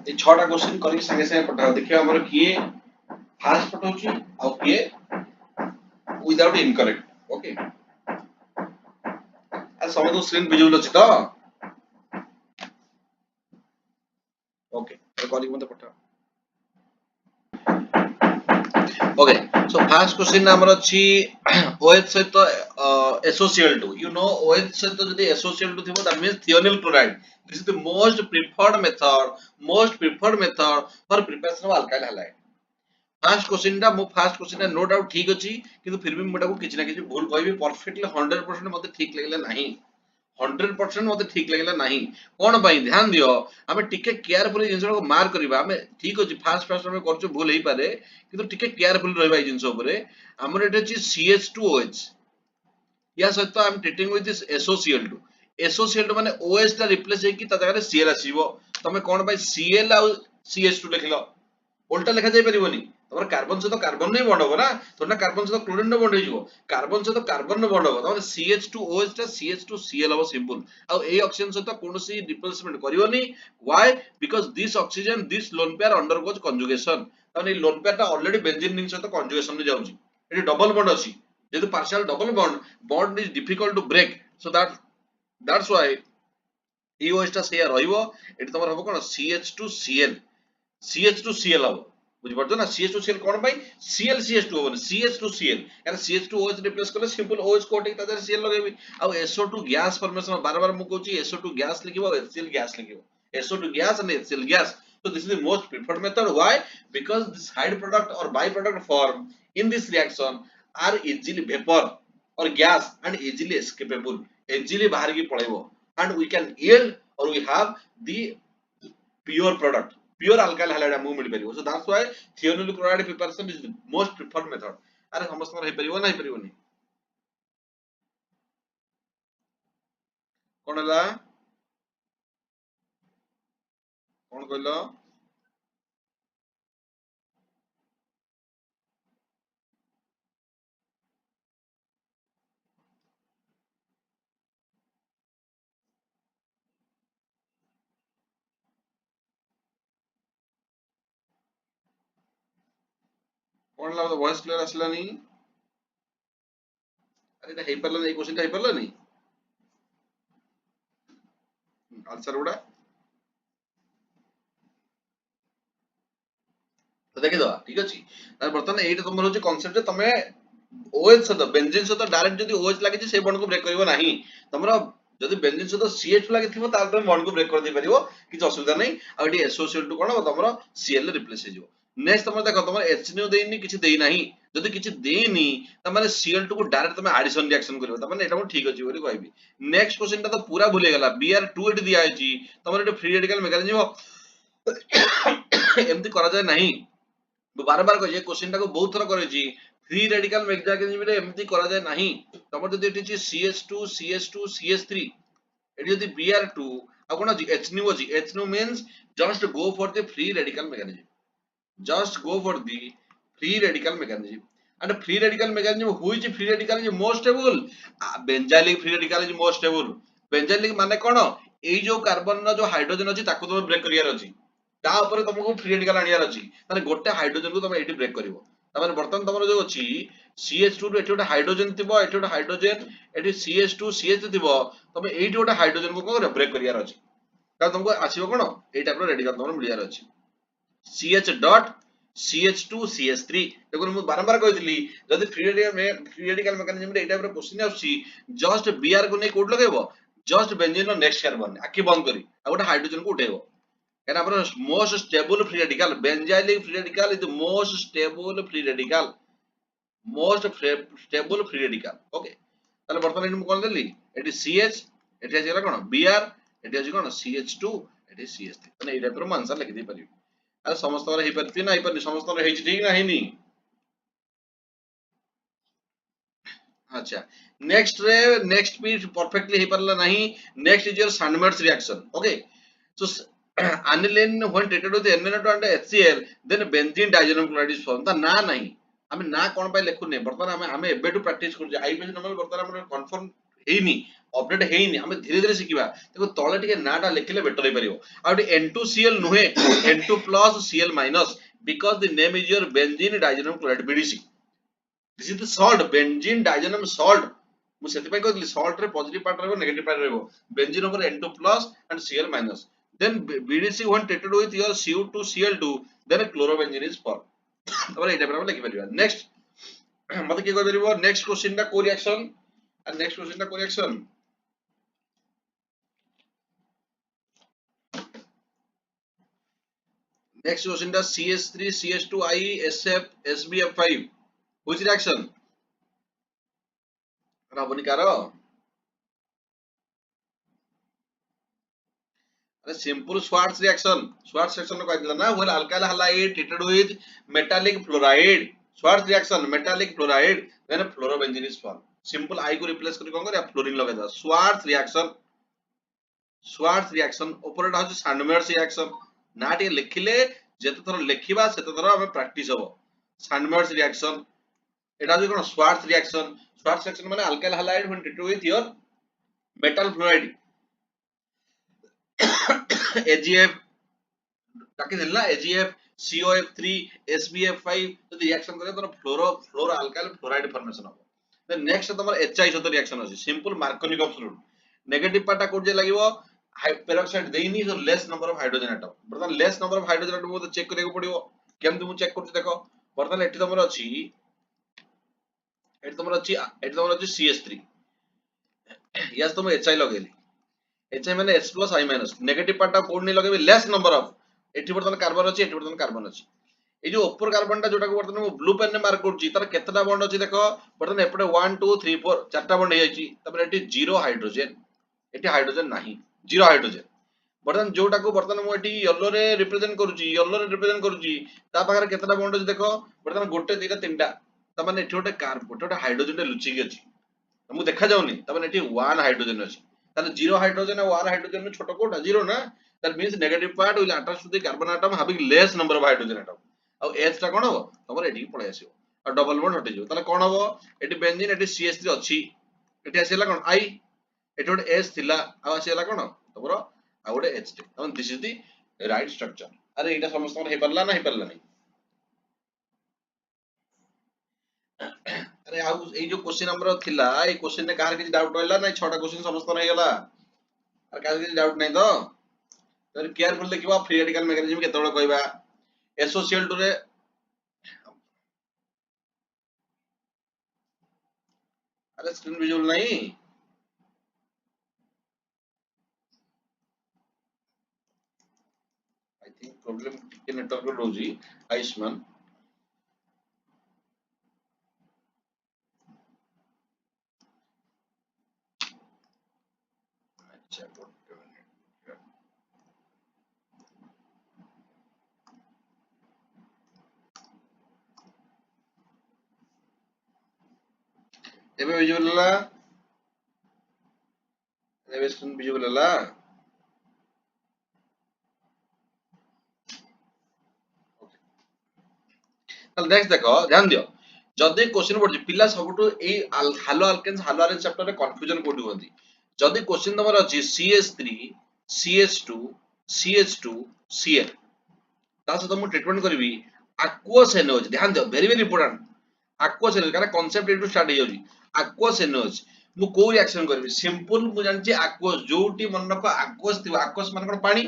এই ছটা কোশ্চিন করিকে সাঙ্গে সাঙ্গে পঠাও. ଦେଖିବା ଆମର କିଏ ଫାଷ୍ଟ ପଠାଉଛି ଆଉ କିଏ without incorrect. ଓକେ ଆଉ ସମସ୍ତ ସ୍କ୍ରିନ୍ ଭିଜିବଲ ଅଛି ତ? ଓକେ କରିକି ମତେ ପଠାଅ. ओके सो फर्स्ट क्वेश्चन हमर अछि OH सहित SOCl2. You know OH सहित जदि SOCl2 थिबो that means thionyl chloride. This is the most preferred method for preparation of alkyl halide. First question टा मो फर्स्ट क्वेश्चन नो डाउट ठीक अछि किंतु फिर भी मोटा को किछ ना किछ भूल कहबी. परफेक्टली 100% मते ठीक लागला नाही, 100% मते ठीक लागला नाही. कोन भाई ध्यान दियो हमें टिके केयरफुली जिंस को मार्क करबा. हमें ठीक अछि फर्स्ट हमें करछु भूल हेई पारे किंतु टिके केयरफुल रहबा ई जिंस ऊपर. हमर एटा अछि CH2OH, या सहित I am treating with this SOCl2. SOCl2 माने OH टा रिप्लेस हे कि ता जगह रे Cl आसीबो. तमे कोन भाई Cl आ CH2 लिखलो उल्टा लिखा जाई परिबोनी तमर कार्बन सहित कार्बन नै बॉन्ड हो ना थोड़ा कार्बन सहित क्लोरीन न बॉन्ड हो कार्बन सहित कार्बन न बॉन्ड हो तमर CH2OH टा CH2Cl हो सिंपल आ ए ऑक्सीजन सहित कोनोसी रिप्लेसमेंट करिवोनी why because this oxygen this lone pair undergoes conjugation तने लोन पेयर टा ऑलरेडी बेंजीन रिंग सहित कंजुगेशन में जाउची एटी डबल बॉन्ड अछि जेतु partial double bond is difficult to break so that's why EOH टा सेया रहइबो एटी तमर हबो कोन CH2Cl हबो बुझि पड़तो ना CH2Cl कोन भाई ClCH2 होबो CH2Cl यार CH2OH रिप्लेस करले सिंपल OH कोटिंग तादर Cl लगेबी आ SO2 गैस फॉर्मेशन बार बार मु कहूची SO2 गैस लिखिबो HCl गैस लिखिबो SO2 gas and HCl gas so this is the most preferred method why because this side product or byproduct form in this reaction are easily vapor or gas and easily escapable easily bahar ki palaibo and we can yield or we have the pure product pure alkyl halide amku mili paribo so that's why thionyl chloride preparation is the most preferred method are samastamar he paribo na he pariboni kon hela kon कहलो kon hela voice clear asilani are eta hei parla nei question ta hei parla ni answer guda तो देखि दवा ठीक अछि तार बर्तन एटा तमर होची कांसेप्ट जे तमे OH सहित बेंजीन सहित डायरेक्ट जदी OH लागि से बॉन्ड को ब्रेक करिवो नाही तमरो जदी बेंजीन सहित CH2 लागि थिबो तार तमे बॉन्ड को ब्रेक कर दे परिवो किछ असुविधा नै आ एटी SO2 कोन हो तमरो Cl रिप्लेस हे जिवो नेक्स्ट तमर देखो तमर HNO देइनी किछ देई नाही जदी किछ देइनी त माने Cl2 को डायरेक्ट तमे एडिशन रिएक्शन करिवो त माने एटा मो ठीक अछि बोली कहबी नेक्स्ट क्वेश्चन ता तो पूरा भूले गेला Br2 एटी दिया आइची तमर एटी फ्री रेडिकल मैकेनिज्म एमती करा जाय नाही बार बार कहिए क्वेश्चन टाको बहुत थर करेची फ्री रेडिकल मैकेनिज्म रे एमती करा जाय नाही तमर जदी eighty CH2 CH2 CH3 eighty जदी Br2 आ कोन अछि HNO अछि HNO means just go for the free radical mechanism just go for the free radical mechanism and free radical mechanism which free radical is most stable benzylic free radical is most stable benzylic माने कोन एई जो carbon न जो hydrogen अछि ताको तो break करियार अछि ता ऊपर तुमको फ्री रेडिकल आनियार अछि ताने गोटे हाइड्रोजन को तुम एटी ब्रेक करिवो तापर बर्तन तमरो जो अछि CH2 रो एटी गोटे हाइड्रोजन थिबो एटी गोटे हाइड्रोजन एटी CH2 CH थिबो तमे एटी गोटे हाइड्रोजन को कोन ब्रेक करियार अछि ता तुमको आसीबो कोन एई टाइप रो रेडिकल तमरो मिलियार अछि CH डॉट CH2 CH3 देखो मु बारंबार कहितली जदी फ्री रेडिकल मैकेनिज्म रे एई टाइप रो क्वेश्चन आछि जस्ट Br को नै कोड लगाइबो जस्ट बेंजीन रो नेक्स्ट कार्बन आकी बंद करी आ गोटे हाइड्रोजन को उठेइबो and our most stable free radical benzylic free radical is the most stable free radical stable free radical okay তাহলে বর্তমানে এটি কোন দেলি এটি CH এটি আছে কোন Br এটি আছে কোন CH2 এটি CH3 মানে এই টাইপের আনসার লিখি দেই পারিবি আরে সমস্তর হেই পারতি না হেই পারনি সমস্তর হেইছি ঠিক না হেইনি আচ্ছা नेक्स्ट भी परफेक्टली हे परला नहीं next is your Sandmeyer's reaction okay so aniline when treated with NaO2 and HCl then benzene diazoxide chloride is formed ता ना नहीं हमें ना कोन पाई लेखु नै वर्तमान हमें एबे टू प्रैक्टिस कर आईपीएस नॉर्मल वर्तमान हमर कंफर्म हेइनी अपडेट हेइनी हमें धीरे धीरे सिखिबा देखो तळे टिके नाटा लेखिले बेटर हे परियो आ N2Cl नुहे N2 Cl because the name is your benzene diazoxide chloride BDC this is the salt benzene diazoxide salt मु सेति पय कहली salt रे पॉजिटिव पार्ट रहबो नेगेटिव पार्ट रहबो benzene over N2 and Cl then BDC when treated with your Cu2Cl2 then a chlorobenzene is formed तबरे एटा पर लिखि परिबा next मते की कह परिबो नेक्स्ट क्वेश्चन टा को रिएक्शन and next question टा को रिएक्शन next question टा CH3 CH2I SF SBF5 which reaction राबनी कार अरे सिंपल स्वार्ट्स रिएक्शन कह दिला ना when alkyl halide treated with metallic fluoride Swarts reaction metallic fluoride then fluorobenzene is formed simple I को रिप्लेस करी कोन करे फ्लोरीन लगा दा स्वार्ट्स रिएक्शन ऊपर टा हो सैंडमेट्स रिएक्शन ना टे लिखिले যেতে থর লেখিবা সেতে থর আমি প্র্যাকটিস হবো। সান্ডবার্গস রিঅ্যাকশন, এটা হচ্ছে কোন সোয়ার্টস রিঅ্যাকশন। সোয়ার্টস রিঅ্যাকশন মানে alkyl halide when treated with your metal fluoride AgF তাকে দিল না AgF COF3 SbF5 যদি রিঅ্যাকশন করে তোর ফ্লোরো অ্যালকাইল ফ্লোরাইড ফর্মেশন হবে। দেন নেক্সট তোমার HI সହିତ রিঅ্যাকশন আছে সিম্পল মার্কোনিকভ ফ্লুইড। নেগেটিভ পার্টটা কোড লাগিব পেরক্সাইড দেইনি so less number of hydrogen atom. বর্তমান less number of hydrogen atom মধ্যে চেক କରିବାକୁ পଡିବ। କେମିତି ମୁଁ ଚେକ୍ କରୁଛି ଦେଖ। ବର୍ତ୍ତମାନ ଏଠି ତମର ଅଛି CH3 ୟାସ୍ ତମ HI ଲଗେଇଲି। HI ମାନେ H plus I minus negative ପାର୍ଟଟା କୋड ନେଇ ଲଗେଇବି ଲେସ୍ ନମ୍ବର ଅଫ। ଏଠି ବର୍ତ୍ତମାନ କାର୍ବନ ଅଛି, ଏଠି ବର୍ତ୍ତମାନ କାର୍ବନ ଅଛି। এই যে উপর কার্বনটা যেটাকে বর্তমানে ମୁଁ ব্লু পেন ରେ মার্ক করছি তার কেতটা বন্ড ଅଛି দেখো। বর্তমানে এপটে 1 2 3 4 চারটা বন্ড হই যাইছি। তারপরে এটি জিরো হাইড্রোজেন, এটি হাইড্রোজেন ନାହିଁ, জিরো হাইড্রোজেন। বর্তমান ଯୋଉଟାକୁ ବର୍ତ୍ତମାନ ମୁଁ ଏଠି ୟେଲୋ ରେ ରିପ୍ରେଜେଣ୍ଟ କରୁଛି ତା ପାଖରେ କେତେଟା ବଣ୍ଡ ଅଛି ଦେଖ। ବର୍ତ୍ତମାନ ଗୋଟେ ଦିଟା ତିନିଟା, ତା ମାନେ ଏଠି ଗୋଟେ ହାଇଡ୍ରୋଜେନ ଟେ ଲୁଚିକି ଅଛି, ତମକୁ ଦେଖା ଯାଉନି। ତା ମାନେ ଏଠି 1 ହାଇଡ୍ରୋଜେନ ଅଛି। ତାହେଲେ 0 ହାଇଡ୍ରୋଜେନ ଆଉ 1 ହାଇଡ୍ରୋଜେନ ର ଛୋଟ କୋଉଟା? 0 ନା। that means negative part will attach to the carbon atom having less number of hydrogen atom। ଆଉ H ଟା କଣ ହବ ତମର ଏଠିକି ପଳେଇ ଆସିବ ଆଉ ଡବଲ ବଣ୍ଡ ହଟିଯିବ। ତାହେଲେ କଣ ହବ ଏଠି ବେଞ୍ଜିନ, ଏଠି CH3 ଅଛି, ଏଠି ଆସିଲା କଣ I, ଏଠି ଗୋଟେ S ଥିଲା ଆଉ ଆସିଲା କଣ ତମର ଆଉ ଗୋଟେ H ଟେ। ତମେ this is the right structure। ଆରେ ଏଇଟା ସମସ୍ତଙ୍କର ହେଇପାରିଲା ନା ହେଇପାରିଲା ନାହିଁ? ଆରେ ଆଉ ଏଇ ଯୋଉ क्वेश्चन ଆମର ଥିଲା ଏଇ क्वेश्चन ରେ କାହାର କିଛି ଡାଉଟ ରହିଲା ନାଇଁ? 6ଟା क्वेश्चन ସମସ୍ତଙ୍କର ହେଇଗଲା ଆଉ କାହାର କିଛି ଡାଉଟ ନାହିଁ ତ? ତାହେଲେ କେୟାରଫୁଲ ଦେଖିବା ଫ୍ରି ରାଡିକାଲ ମେକାନିଜମ କେତେବେଳେ କହିବା। SOCl2 ରେ ଆରେ ସ୍କ୍ରିନ୍ ଭିଜିବଲ ନାହିଁ। ଆଇ ଥିଙ୍କ ପ୍ରୋବ୍ଲେମ ଟିକେ ନେଟୱାର୍କ ରହୁଛି। ଆୟୁଷ୍ମାନ ଆଚ୍ଛା ଗୋଟେ ମିନିଟ ଏବେ ଭିଜିବଲ ହେଲା, ଏବେ ସ୍କ୍ରିନ୍ ଭିଜିବଲ ହେଲା। ତାହେଲେ ନେକ୍ସଟ ଦେଖ ଧ୍ୟାନ ଦିଅ। ଯଦି क्वेश्चन ପଡୁଛି ପିଲା ସବୁଠୁ ଏଇ ହାଲୋ ଆଲକେନ୍ସ ହାଲୋ ଆରେଞ୍ଜ ଚାପ୍ଟର ରେ କନଫ୍ୟୁଜନ କୋଉଠି ହୁଅନ୍ତି। ଯଦି क्वेश्चन ତମର ଅଛି CH3 CH2 CH2 Cl, ତା ସହିତ ମୁଁ ଟ୍ରିଟମେଣ୍ଟ କରିବି aqueous NaOH। ଧ୍ୟାନ ଦିଅ very very important aqueous NaOH, କାରଣ କନସେପ୍ଟ ଏଠୁ ଷ୍ଟାର୍ଟ ହେଇଯାଉଛି। aqueous NaOH ମୁଁ କୋଉ ରିଆକ୍ସନ କରିବି? ସିମ୍ପଲ ମୁଁ ଜାଣିଛି aqueous, ଯୋଉଠି ମନେ ରଖ aqueous ଥିବ, aqueous ମାନେ କଣ ପାଣି,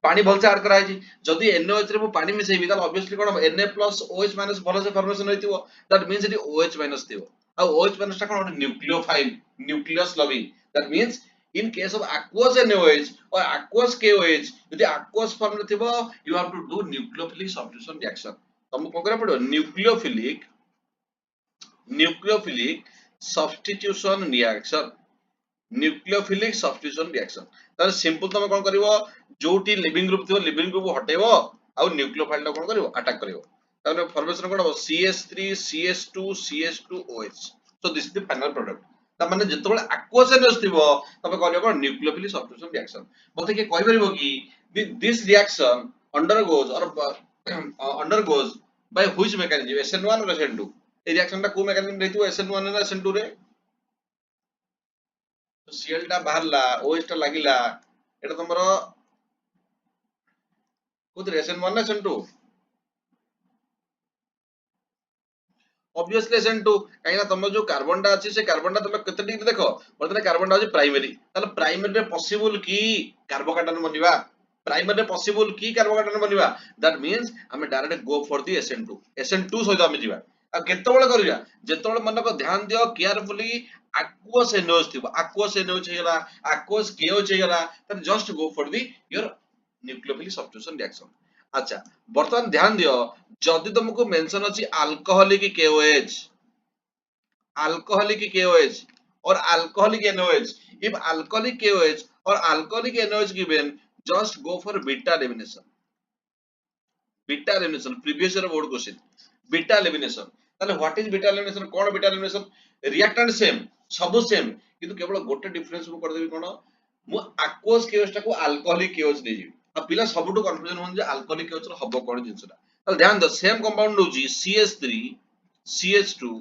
ପାଣି ଭଲସେ ଆଡ କରାଯାଇଛି। ଯଦି NaOH ରେ ମୁଁ ପାଣି ମିଶେଇବି ତାହେଲେ obviously କଣ ହବ Na plus OH minus ଭଲସେ ଫର୍ମେସନ ହେଇଥିବ। that means ଏଠି OH minus ଥିବ ଆଉ OH minus ଟା କଣ ଗୋଟେ nucleophile, nucleus leaving. that means in case of aqueous NaOH or aqueous KOH, ଯଦି aqueous form ରେ ଥିବ you have to do nucleophilic substitution reaction। ତମକୁ କଣ କରିବାକୁ ପଡିବ? ନ୍ୟୁକ୍ଲିଓଫିଲିକ substitution reaction, nucleophilic substitution reaction. ताले सिंपल तमे कोन करिवो जोटी लिविंग ग्रुप थियो लिविंग ग्रुप हटेबो आ न्यूक्लियोफाइल टा कोन करिवो अटैक करिवो। ताने फॉर्मेशन कोन हो CH3 CH2 CH2OH। So this is the final product. ता माने जेतबेले aqueous NaOH थिबो तमे करियो कोन न्यूक्लियोफिलिक सब्स्टिट्यूशन रिएक्शन। मते के कहि परिबो कि this reaction undergoes by which mechanism, SN1 or SN2? A reaction टा को मेकानिज्म रहितो SN1 ना SN2 रे? Cl ଟା ବାହାରିଲା OH ଟା ଲାଗିଲା, ଏଟା ତମର କୋଉଥିରେ SN1 ନା SN2? obviously SN2, କାହିଁକି ନା ତମର ଯୋଉ କାର୍ବନ ଟା ଅଛି ସେ କାର୍ବନ ଟା ତମେ କେତେ ଡିଗ୍ରୀ ଦେଖ। ବର୍ତ୍ତମାନ କାର୍ବନ ଟା ଅଛି ପ୍ରାଇମେରୀ, ତାହେଲେ ପ୍ରାଇମେରୀ ରେ ପସିବଲ କି କାର୍ବୋକାଟାୟନ ବନିବା? ପ୍ରାଇମେରୀ ରେ ପସିବଲ କି କାର୍ବୋକାଟାୟନ ବନିବା? that means ଆମେ direct go for the SN2 ସହିତ ଆମେ ଯିବା। ଆଉ କେତେବେଳେ କରିବା? ଯେତେବେଳେ ମନକ ଧ୍ୟାନ ଦିଅ କେୟାରଫୁଲି aqueous NaOH ଥିବ, aqueous NaOH ହେଇଗଲା, aqueous KOH ହେଇଗଲା, then just go for the your nucleophilic substitution reaction। अच्छा ବର୍ତ୍ତମାନ ଧ୍ୟାନ ଦିଅ ଯଦି तुमको मेंशन अछि अल्कोहलिक KOH, अल्कोहलिक KOH और alcoholic NaOH, if alcoholic KOH or alcoholic NaOH given just go for beta elimination। beta elimination previous year board question, beta elimination। তাহলে what is beta elimination? Cone beta elimination? Reactant same सब same किंतु केवल गोटे difference मु कर देबी कोन, मु aqueous KOH टाको alcoholic KOH दे जिवि। आ पिला सबुठु कन्फ्यूजन होन जे अल्कोहलिक केओच हबो कोन जिंसटा तो ध्यान दो सेम कंपाउंड होची CH3 CH2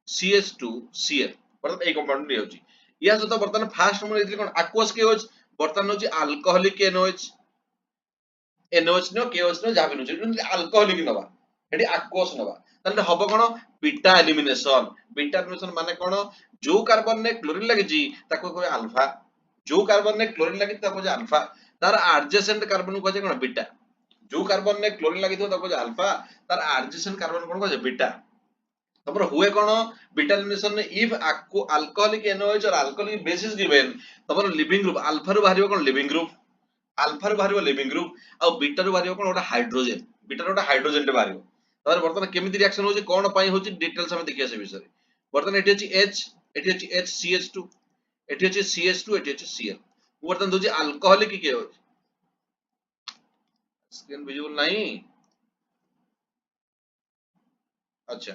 CH2 Cl मतलब ए कंपाउंड रे होची या सहित बर्तमान फास्ट हम लेथिले कोन aqueous केओच बर्तमान होची अल्कोहलिक NOH NOH नो KOH नो जाबि नो अल्कोहलिक नबा एटी aqueous नबा ताले हबो कोन बीटा एलिमिनेशन माने कोन जो कार्बन ने क्लोरीन लागिची ताको कहबे अल्फा जो कार्बन ने क्लोरीन लागिची ताको कहबे अल्फा तार एडजेसेंट कार्बन को कहबे कोन बीटा जो कार्बन ने क्लोरीन लागितो ताको कहबे अल्फा तार एडजेसेंट कार्बन कोन कहबे बीटा तपर हुए कोन बीटा एलिमिनेशन ने इफ अल्कोहलिक NOH और अल्कोहलिक बेसिस गिवन तपर लिविंग ग्रुप अल्फा रो बाहरियो कोन लिविंग ग्रुप अल्फा रो बाहरियो लिविंग ग्रुप आ बीटा रो बाहरियो कोन ओटा हाइड्रोजन बीटा रो ओटा हाइड्रोजन टे बाहरियो तपर वर्तमान केमिति रिएक्शन होची कोन पई होची डिटेल्स हम देखिया से विषय वर्तमान एठी अछि H एठी अछि HCH2 एठी अछि CH2 एठी अछि Cl वर्तमान दोची अल्कोहलिक के होची स्क्रीन विजिबल नहीं अच्छा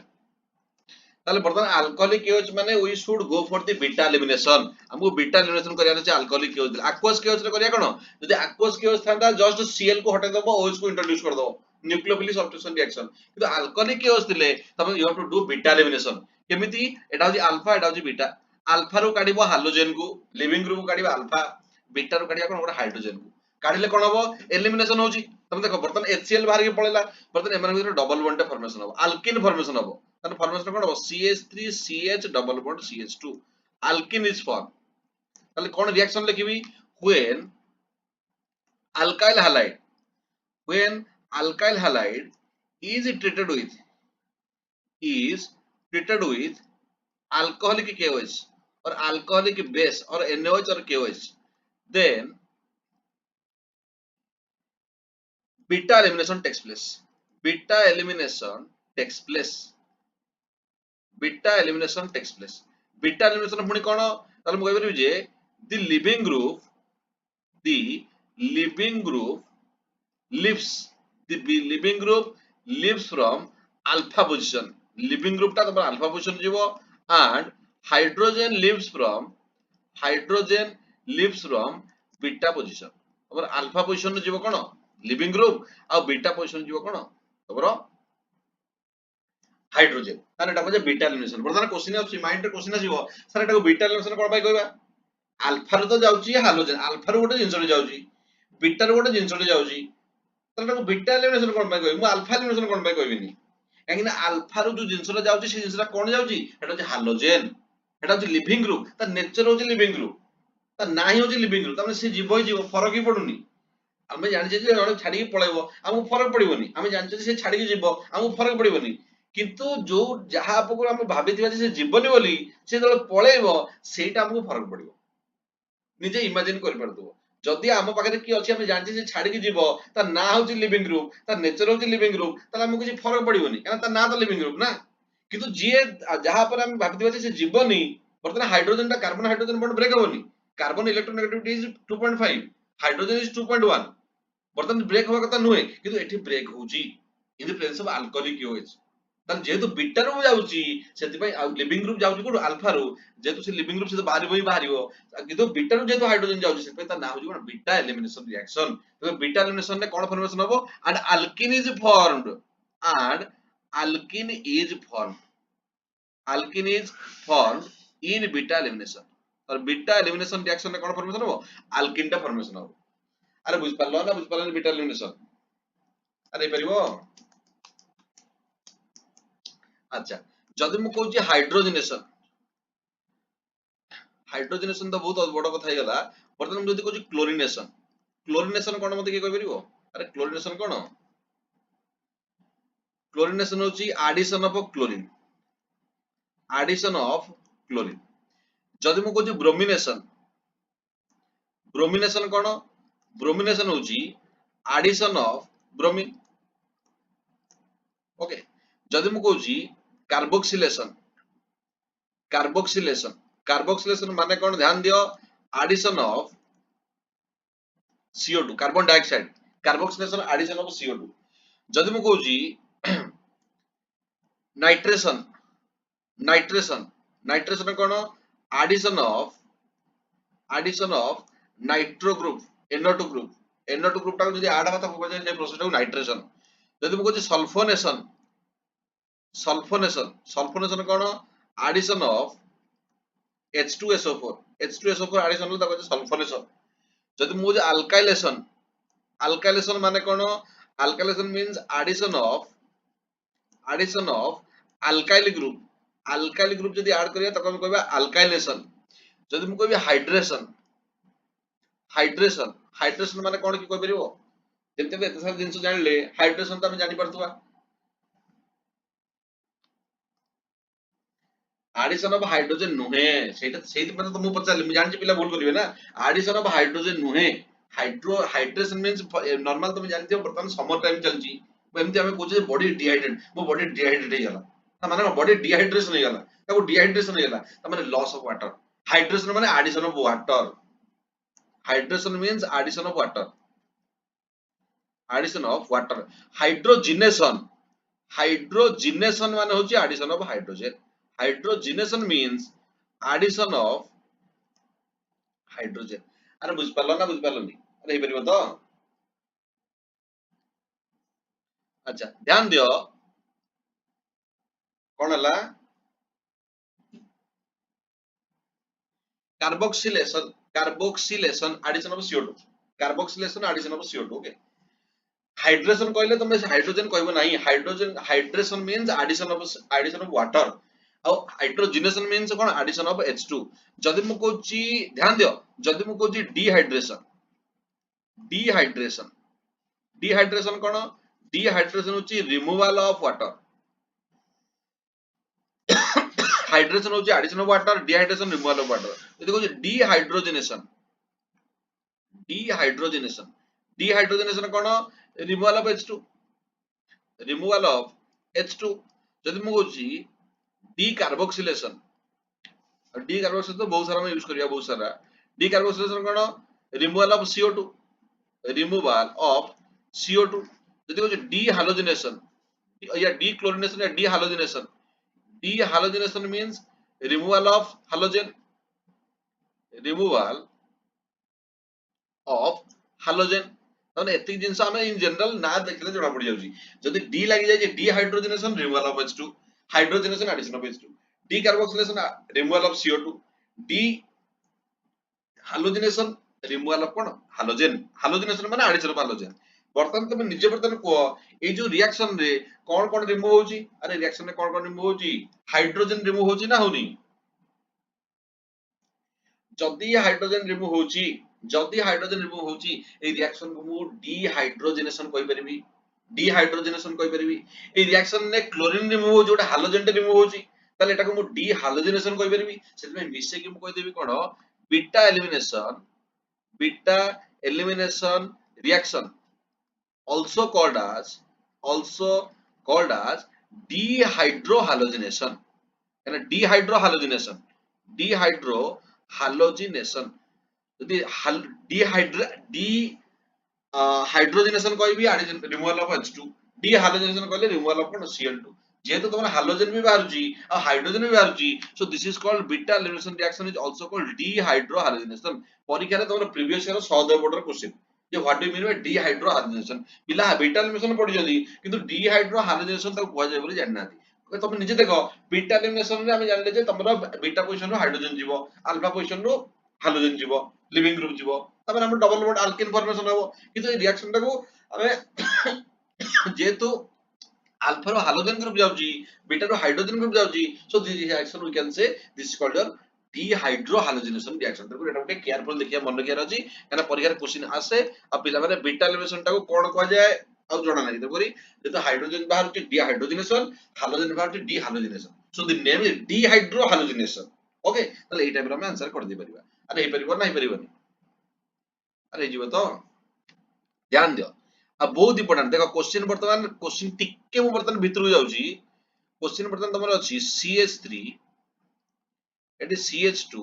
ताले वर्तमान अल्कोहलिक केओच माने we should go for the beta elimination हमको बीटा एलिमिनेशन करिया अछि अल्कोहलिक केओच aqueous केओच रे करिया कोन जदि aqueous केओच थांता जस्ट Cl को हटे दबो OH को इंट्रोड्यूस कर दबो न्यूक्लियोफिलिक सब्स्टिट्यूशन रिएक्शन किंतु अल्कोहलिक केओच दिले तब you have to do beta elimination केमिति एटा होची अल्फा एटा होची बीटा अल्फा रो काढिबो हाइड्रोजन को लिविंग ग्रुप काढिबो अल्फा बीटा रो काढिया कोन ओटा हाइड्रोजन को काढिले कोन हबो एलिमिनेशन होची तब देखो बर्तन HCl बाहर के पळेला बर्तन एमन भीतर डबल बॉन्ड फॉर्मेशन हबो अल्किन फॉर्मेशन हबो तार फॉर्मेशन कोन हबो CH3 CH double bond CH2 alkene is form ताले कोन रिएक्शन लिखिबी when alkyl halide when alkyl halide is treated with alcoholic KOH or alcoholic base or NaOH or KOH then beta elimination takes place beta elimination takes place beta elimination takes place beta elimination पुणी कोन ताले मु कहबि जे the living group leaves the living group leaves from alpha position living group ta तब alpha position जीवो and hydrogen leaves from beta position तब alpha position जीवो कोन living group आ beta position जीवो कोन तबर hydrogen ताने एटा पजे beta elimination बर्तमान question आछि mind रे question आसीबो sir एटा beta elimination कोन बाय कहबा अल्फा रो तो जाउची हाइड्रोजन अल्फा रो गोटे जिंस रे जाउची बीटा रो गोटे जिंस रे जाउची ताने एटा बीटा एलिमिनेशन कोन बाय कहबी मु अल्फा एलिमिनेशन कोन बाय कहबिनी काकिना अल्फा रो जो जिंस रे जाउची से जिंसरा कोन जाउची एटा होची हाइड्रोजन एटा होची लिविंग ग्रुप ता नेचर होची लिविंग ग्रुप ता नाही होची लिविंग ग्रुप ताने से जीव ही जीव फरक ही पडुनी आमे जानि जे जणे छाडी के पळेबो हमु फरक पडिबोनी आमे जानि जे से छाडी के जीव हमु फरक पडिबोनी किंतु जो जहा आपको आमे भाबिथिबा जे से जीवनी बोली से जळे पळेबो सेटा हमको फरक पडिबो निजे इमेजिन कर परदो जदि आम पाखरे की अछि आमे जानछि जे छाडी के जीवो ता ना होछि लिविंग ग्रुप ता नेचर होछि लिविंग ग्रुप ताला हमको किछि फरक पडिबोनी कारण ता ना तो लिविंग ग्रुप ना किंतु जे जहा पर आमे भाबिथिबा जे से जीवनी बर्तमान हाइड्रोजन ता कार्बन हाइड्रोजन बॉन्ड ब्रेक होबोनी carbon electronegativity is 2.5 hydrogen is 2.1 बर्तमान ब्रेक होवा कथा नुहे किंतु एठी ब्रेक होउची in the presence of alcoholic OH ताल जेहेतु बीटा रो जाउची सेति पई लिविंग ग्रुप जाउची कोड अल्फा रो जेहेतु से लिविंग ग्रुप से बाहरिबो किंतु बीटा रो जेहेतु हाइड्रोजन जाउची सेति पई ता ना होजी कोन बीटा एलिमिनेशन रिएक्शन तो बीटा एलिमिनेशन ने कोन फॉर्मेशन हबो and alkene is formed and alkene is formed alkene is formed in beta elimination और बीटा एलिमिनेशन रिएक्शन ने कोन फॉर्मेशन हबो अल्किन टा फॉर्मेशन हबो अरे बुझ पारलो ना बुझ पारलो बीटा एलिमिनेशन अरे परिबो अच्छा जदि मु कहूँ हाइड्रोजनेशन तो बहुत बड़ कथा ही गला बर्तमान जदि कहूँ क्लोरीनेशन कोन मते के कहि परिबो अरे क्लोरीनेशन होची एडिशन ऑफ क्लोरीन जदि मु कहूँ ब्रोमिनेशन कोन ब्रोमिनेशन होची एडिशन ऑफ ब्रोमीन ओके जदि मु कहूँ कार्बोक्सिलेशन माने कोन ध्यान दियो addition of CO2 carbon dioxide carboxylation addition of CO2 जदि मु कहूँ नाइट्रेशन कोन addition of nitro group NO2 group NO2 group टाको जदि ऐड हवा त को जे प्रोसेस टाको नाइट्रेशन जदि मु कहछि सल्फोनेशन कोन addition of H2SO4 H2SO4 addition ल ताको सल्फोनेशन जदि मु जे अल्काइलेशन माने कोन alkylation means addition of alkyl group जदि ऐड करिया तको हम कहबा अल्काइलेशन जदि मु कहबी हाइड्रेशन माने कोन की कह परिबो जेते एते सारा जिंस जानले हाइड्रेशन त हम जानि परतुवा एडिशन ऑफ हाइड्रोजन नुहे सेटा सेति पते तो मु पचारले मु जानछि पिला भूल करिवे ना एडिशन ऑफ हाइड्रोजन नुहे हाइड्रेशन मींस नॉर्मल तुम जानथियो बर्तमान समर टाइम चलछि एमति हमें कोचे बॉडी डिहाइड्रेट मो बॉडी डिहाइड्रेट हे गला ता माने बॉडी डिहाइड्रेशन हे गला ताको डिहाइड्रेशन हे गला ता माने लॉस ऑफ वाटर हाइड्रेशन माने addition of water hydration means addition of water hydrogenation माने होची addition of hydrogen hydrogenation means addition of hydrogen अरे बुझ पालो ना बुझ पालो नी अरे हे परिबो तो अच्छा ध्यान दियो कोन हला carboxylation addition of CO2 carboxylation addition of CO2 okay hydration कहले तुम हाइड्रोजन कहबो नाही hydration means addition of water और हाइड्रोजिनेशन मींस कोन एडिशन ऑफ H2 जदि मु कहूची ध्यान दियो जदि मु कहूची डिहाइड्रेशन कोन डिहाइड्रेशन होची रिमूवल ऑफ वाटर हाइड्रेशन होची addition of water dehydration removal of water यदि कहूची डिहाइड्रोजिनेशन कोन रिमूवल ऑफ H2 जदि मु कहूची डीकार्बोक्सिलेशन तो बहुत सारा में यूज करिया बहुत सारा decarboxylation cone removal of CO2 जदि कहूची डीहालोजिनेशन या डीहालोजिनेशन मींस रिमूवल ऑफ हालोजेन तने एतिक जिंस हमें इन जनरल ना देखले जणा पड़ जाउची जदि डी लागि जाय जे dehydrogenation removal of H2 hydrogenation addition of H2 decarboxylation removal of CO2 dehalogenation removal of कोन हालोजिनेशन माने एडिशन ऑफ हालोजेन बर्तमान तुम निजे बर्तमान को ए जो रिएक्शन रे कोन रिमूव होची अरे रिएक्शन रे कोन रिमूव होची हाइड्रोजन रिमूव होची ना होनी जदी हाइड्रोजन रिमूव होची ए रिएक्शन को मु डीहाइड्रोजिनेशन कहि परिबी ए रिएक्शन ने क्लोरीन रिमूव हो जोटा हालोजन टे रिमूव होची ताले एटा को मु डीहालोजिनेशन कहि परिबी सेति में मिसे कि मु कहि देबी कोन beta elimination reaction also called as dehydrohalogenation है dehydrohalogenation यदि हाइड्रोजनेशन कहबी रिमूवल ऑफ H2 डीहालोजेनेशन कहले रिमूवल ऑफ Cl2 जेहेतु तुम हालोजन भी बाहरुची और हाइड्रोजन भी बाहरुची so this is called beta elimination reaction is also called dehydrohalogenation परीक्षा रे तुम प्रीवियस ईयर 100 बोर्डर क्वेश्चन जे what do you mean by dehydrohalogenation पिला बीटा एलिमिनेशन पढि जदी किंतु डीहाइड्रोहालोजेनेशन तक कुआ जाय बोली जानना थी तुम निजे देखो बीटा एलिमिनेशन रे हम जानले जे तमरो बीटा पोजीशन रो हाइड्रोजन जीवो अल्फा पोजीशन रो हालोजन जीवो लिविंग ग्रुप जीवो तब हम डबल बॉन्ड अल्केन फॉर्मेशन हो किंतु ए रिएक्शन टाको हमें जेतु अल्फा रो हालोजन ग्रुप जाउची बीटा रो हाइड्रोजन ग्रुप जाउची so this reaction we can say this is called dehydrohalogenation reaction तको एटा गोटे केयरफुल देखिया मन रखिया अछि काना परीक्षा रे क्वेश्चन आसे आ पिला माने बीटा एलिमिनेशन टाको कोन कहआ जाय आ जणा नाही तबरी जेतो हाइड्रोजन बाहर छि डीहाइड्रोजनेशन हालोजन बाहर छि dehalogenation so the name is dehydrohalogenation okay तले ए टाइप रो हम आंसर कर दे परिबा अरे हे परिबो नाही परिबोनी अरे जीव तो ध्यान दियो अब बहुत इंपोर्टेंट देखो क्वेश्चन टिके मु वर्तमान भितर जाउची क्वेश्चन वर्तमान तमर अछि CH3 एटी CH2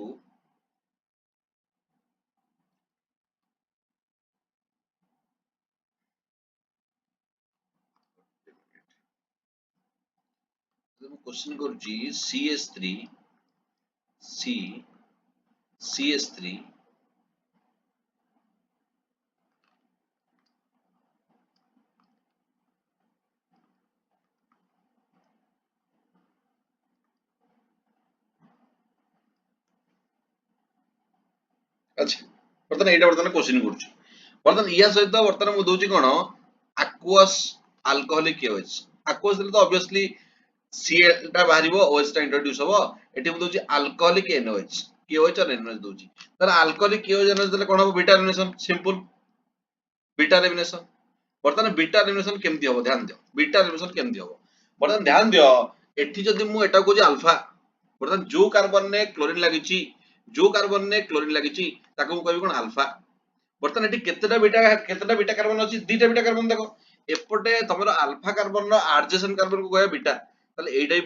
क्वेश्चन करूची CH3 CH3 अच्छा बर्तन एटा बर्तन क्वेश्चन करूछु बर्तन या सहित बर्तन मु दोची कोन aqueous alcoholic KOH aqueous तो ऑब्वियसली Cl टा बाहरिबो OH टा इंट्रोड्यूस हबो एठी मु दोची अल्कोहलिक NOH KOH और NOH दोची तर अल्कोहलिक KOH NOH देले कोन हबो beta elimination simple beta elimination बर्तन बीटा एलिमिनेशन केमति हबो ध्यान दियो बीटा एलिमिनेशन केमति हबो बर्तन ध्यान दियो एठी जदी मु एटा कोची अल्फा बर्तन जो कार्बन ने क्लोरीन लागिची जो कार्बन ने क्लोरीन लागिची ताको मु कहबी कोन अल्फा बर्तन एठी केतेटा बीटा कार्बन अछि दीटा बीटा कार्बन देखो एपटे तमरो अल्फा कार्बन रो एडजेसेंट कार्बन को कहया बीटा ताले एटाई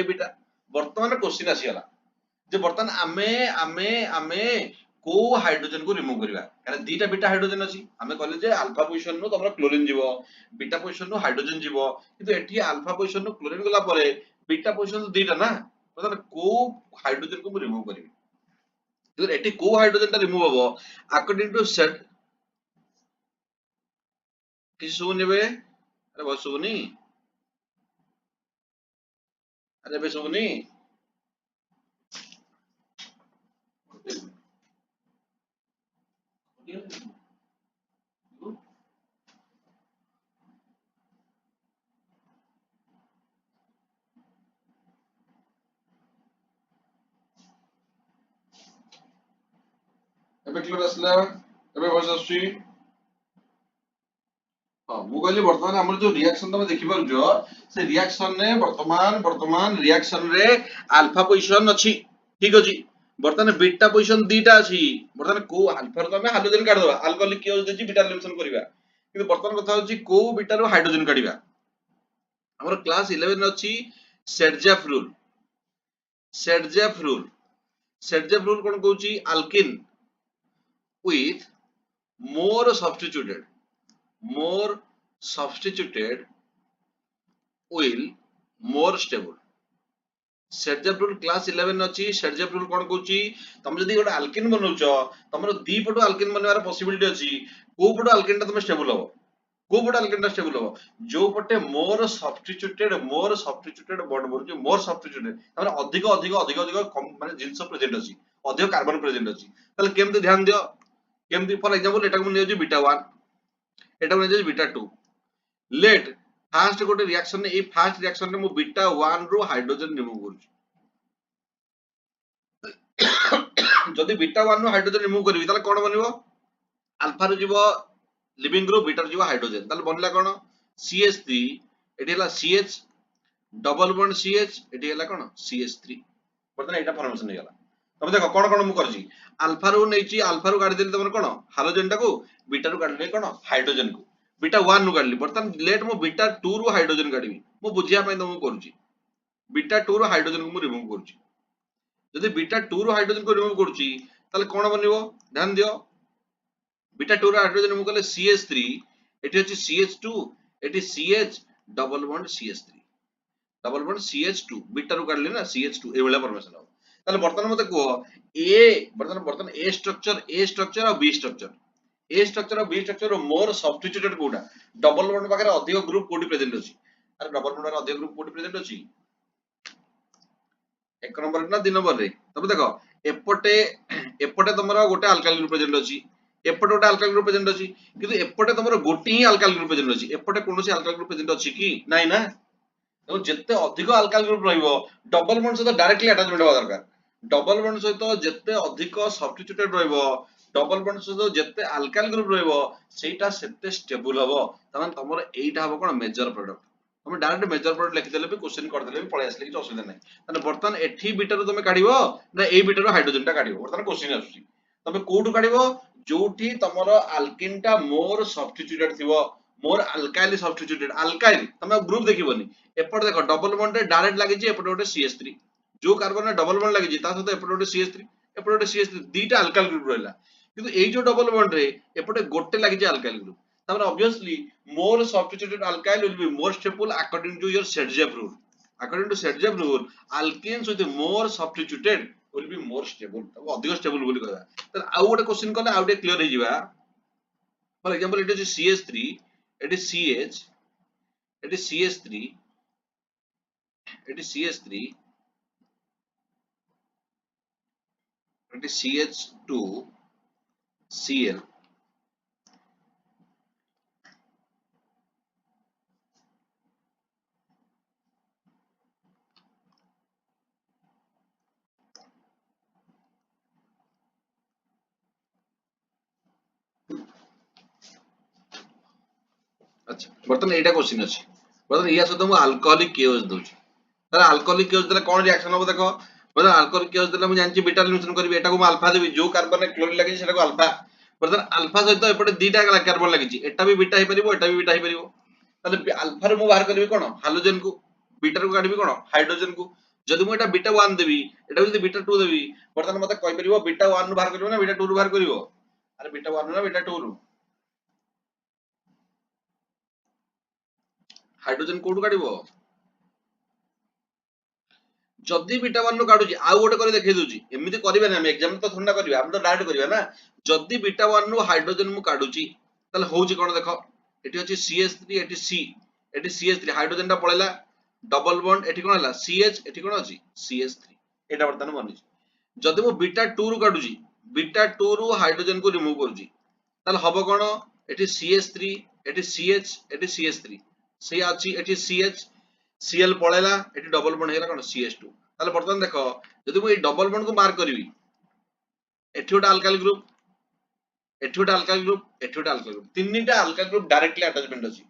बीटा वर्तमान क्वेश्चन आसीगला जे बर्तन आमे को हाइड्रोजन को रिमूव करबा कारण दीटा बीटा हाइड्रोजन अछि आमे कहले जे अल्फा पोजीशन नो तमरो क्लोरीन जीवो बीटा पोजीशन नो हाइड्रोजन जीवो किंतु एठी अल्फा पोजीशन नो क्लोरीन गला परे बीटा पोजीशन तो दीटा ना बर्तन को हाइड्रोजन को रिमूव करबी तो एठी को हाइड्रोजन टा रिमूव हबो अकॉर्डिंग टू सेट किसी सुबुनि बे अरे बहुत सुबुनि अरे बे सुबुनि एबे क्लियर असला एबे भस आसी हां मु कहली वर्तमान हमर जो रिएक्शन तमे देखि पारजो से रिएक्शन ने वर्तमान रिएक्शन रे अल्फा पोजीशन अछि ठीक अछि वर्तमान बीटा पोजीशन दीटा अछि वर्तमान को अल्फा रो तमे हाइड्रोजन काढ दबा अल्कोहलिक केओ देछि बीटा रिलेशन करबा किंतु वर्तमान कथा होछि को बीटा रो हाइड्रोजन काढिबा हमर क्लास 11 अछि Saytzeff rule Saytzeff rule Saytzeff rule कोन कहउछि alkene with more substituted will more stable Saytzeff rule class 11 अछि सेडजेफ रूल कोन कहउछि तुम जदी गोटे अल्किन बनउछो तमरो दी पटो अल्किन बनवार पॉसिबिलिटी अछि को पटो अल्किन ता तुम स्टेबल हो को पटो अल्किन ता स्टेबल हो जो पटे मोर सब्स्टिट्यूटेड बॉन्ड बोलछु मोर सब्स्टिट्यूटेड तमरा अधिक अधिक अधिक अधिक माने जिंस प्रेजेंट अछि अधिक कार्बन प्रेजेंट अछि तले केमते ध्यान दियो केमती फॉर एग्जांपल एटा को नेउछि बीटा 1 एटा को नेउछि बीटा 2 लेट फास्ट गोटे रिएक्शन ए फास्ट रिएक्शन रे मु बीटा 1 रो हाइड्रोजन रिमूव करूछि जदी बीटा 1 रो हाइड्रोजन रिमूव करबी ताले कोन बनिबो अल्फा रो जीवो लिविंग ग्रुप बीटा रो जीवो हाइड्रोजन ताले बनला कोन CH3 एटी हला CH double bond CH eighty हला कोन CH3 बर्तन एटा फॉर्मेशन हे गला तब देखो कोन कोन मु करजी अल्फा रो नेची अल्फा रो काढी देली तमर कोन हाइड्रोजन टाको बीटा रो काढले कोन हाइड्रोजन को बीटा 1 रो काढली बर्तन लेट मु बीटा 2 रो हाइड्रोजन काढबी मु बुझिया पय तमु करूची बीटा 2 रो हाइड्रोजन को मु रिमूव करूची जदी बीटा 2 रो हाइड्रोजन को रिमूव करूची ताले कोन बनिबो ध्यान दियो बीटा 2 रो हाइड्रोजन रिमूव करले CH3 एटी अछि CH2 एटी CH double bond CH3 double bond CH2 beta रो काढले ना CH2 ए वाला फॉर्मेशन हो ताले बर्तन मते को ए बर्तन ए स्ट्रक्चर और बी स्ट्रक्चर ए स्ट्रक्चर और बी स्ट्रक्चर मोर सब्स्टिट्यूटेड कोडा डबल बॉन्ड पाखरे अधिक ग्रुप कोडी प्रेजेंट अछि अरे डबल बॉन्ड रे अधिक ग्रुप कोडी प्रेजेंट अछि एक नंबर ना 2 नंबर रे तब देखो एपटे एपटे तमरो गोटे अल्काइल ग्रुप प्रेजेंट अछि एपटे गोटे अल्काइल ग्रुप प्रेजेंट अछि किंतु एपटे तमरो गोटे ही अल्काइल ग्रुप प्रेजेंट अछि एपटे कोनोसी अल्काइल ग्रुप प्रेजेंट अछि कि नाही ना तो जिते अधिक अल्काइल ग्रुप रहिबो डबल बॉन्ड सहित डायरेक्टली अटैचमेंट होबा दरकार डबल बॉन्ड सहित जिते अधिक सब्स्टिट्यूटेड रहिबो डबल बॉन्ड सहित जिते अल्काइल ग्रुप रहिबो सेटा सेते स्टेबल हबो तमन तमरो एटा हबो कोन मेजर प्रोडक्ट तुम डायरेक्ट मेजर प्रोडक्ट लिखि देले भी क्वेश्चन कर देले भी पळे आसले कि असुविधा नै तने बर्तन एठी बीटा रो तुमे काढिबो ना ए बीटा रो हाइड्रोजन टा काढिबो बर्तन क्वेश्चन आसुची तमे कोठु काढिबो जोठी तमरो अल्किन टा मोर सब्स्टिट्यूटेड थिबो मोर अल्काइल सब्स्टिट्यूटेड अल्काइल तमे ग्रुप देखिबोनी एपट देखो डबल बॉन्ड रे डायरेक्ट लागि जे एपट गोटे CH3 जो कार्बन रे डबल बॉन्ड लागि जे ता सहित एपट गोटे CH3 एपट गोटे CH3 दीटा अल्काइल ग्रुप रहला किंतु एई जो डबल बॉन्ड रे एपटे गोटे लागि जे अल्काइल ग्रुप तापर obviously more substituted alkyl will be more stable according to your Sedgwick rule according to Sedgwick rule alkenes with more substituted will be more stable तब अधिक stable बोली कहबा त आउ गोटे क्वेश्चन कले आउ गोटे क्लियर हे जिबा for example it is CH3 it is CH it is CH3 it is CH3 it is CH2 Cl। আচ্ছা বর্তমানে এইটা কোশ্চিন আছে, বর্তমানে ইয়া সହିତ ମୁଁ আলকোহলিক কেওস দଉଛି, তাহলে আলকোহলিক কেওস দেলে কোন রিঅ্যাকশন হবে দেখো, বর্তমানে আলকোহলিক কেওস দেলে ମୁଁ ଜାଣିଛି বিটা এলিমিনেশন କରିବି, এটাକୁ ମୁଁ আলফা দেବି, ଯୋଉ কার্বনে ক্লোরিন ଲାଗିଛି সেটাକୁ আলফা, বর্তমানে আলফা সହିତ এপଟେ দিটা কার্বন ଲାଗିଛି, এটা ବି বিটা ହେଇପାରିବ ଏଟା ବି ବିଟା ହେଇପାରିବ, তাহলে আলফা ରୁ ମୁଁ ବାହାର କରିବି কোন ହାଲୋଜେନ କୁ, বিটা ରୁ କାଢିବି কোন ହାଇଡ୍ରୋଜେନ କୁ, ଯଦି ମୁଁ এটা বিটা 1 দেବି, এটা যদি বিটা 2 দেବି, বর্তমানে মতে কইପାରିବ বিটা 1 ରୁ ବାହାର କରିବ না বিটা 2 ରୁ ବାହାର କରିବ, আরে বিটা 1 ରୁ না বিটা 2 ରୁ, ହାଇଡ୍ରୋଜେନ କୋଉଠୁ କାଢିବ, ଯଦି ବିଟା 1 ରୁ କାଢୁଛି ଆଉ ଗୋଟେ କରି ଦେଖେଇ ଦଉଛି, ଏମିତି କରିବାନି ଆମେ ଏକ୍ସାମ୍ ତ ଥଣ୍ଡା କରିବା, ଆମେ ତ ଡାଇରେକ୍ଟ କରିବା ନା, ଯଦି ବିଟା 1 ରୁ ହାଇଡ୍ରୋଜେନ ମୁଁ କାଢୁଛି ତାହେଲେ ହଉଛି କଣ ଦେଖ, ଏଠି ଅଛି CH3 ଏଠି C, ଏଠି CH3 ହାଇଡ୍ରୋଜେନ ଟା ପଳେଇଲା, ଡବଲ বন্ড এটি কোন ହେଲା CH, এটি কোন ଅଛି CH3, এটা বর্তমানে বনিଛି, যদি ମୁଁ বিটা 2 ରୁ কাढୁଛି, বিটা 2 ରୁ হাইড্ରୋজেন କୁ রিমুভ କରୁଛି, তাহলে হব কোন, এটি CH3 এটি CH এটি CH3, সেই ଅଛି এটি CH, Cl পଳେଇଲା, এটি ডবল বন্ড ହେଇଗଲା কোন CH2, তাহলে বর্তমান দেখো যদি ମୁଁ এই ডবল বন্ড କୁ মার্ক କରିବି, এটি ଗୋଟେ আলকাইল গ্রুপ, এটি ଗୋଟେ আলকাইল গ্রুপ, এটি ଗୋଟେ আলকাইল গ্রুপ, তিনটা আলকাইল গ্রুপ ডাইরেক্টলি আটাচমেন্ট ଅଛି,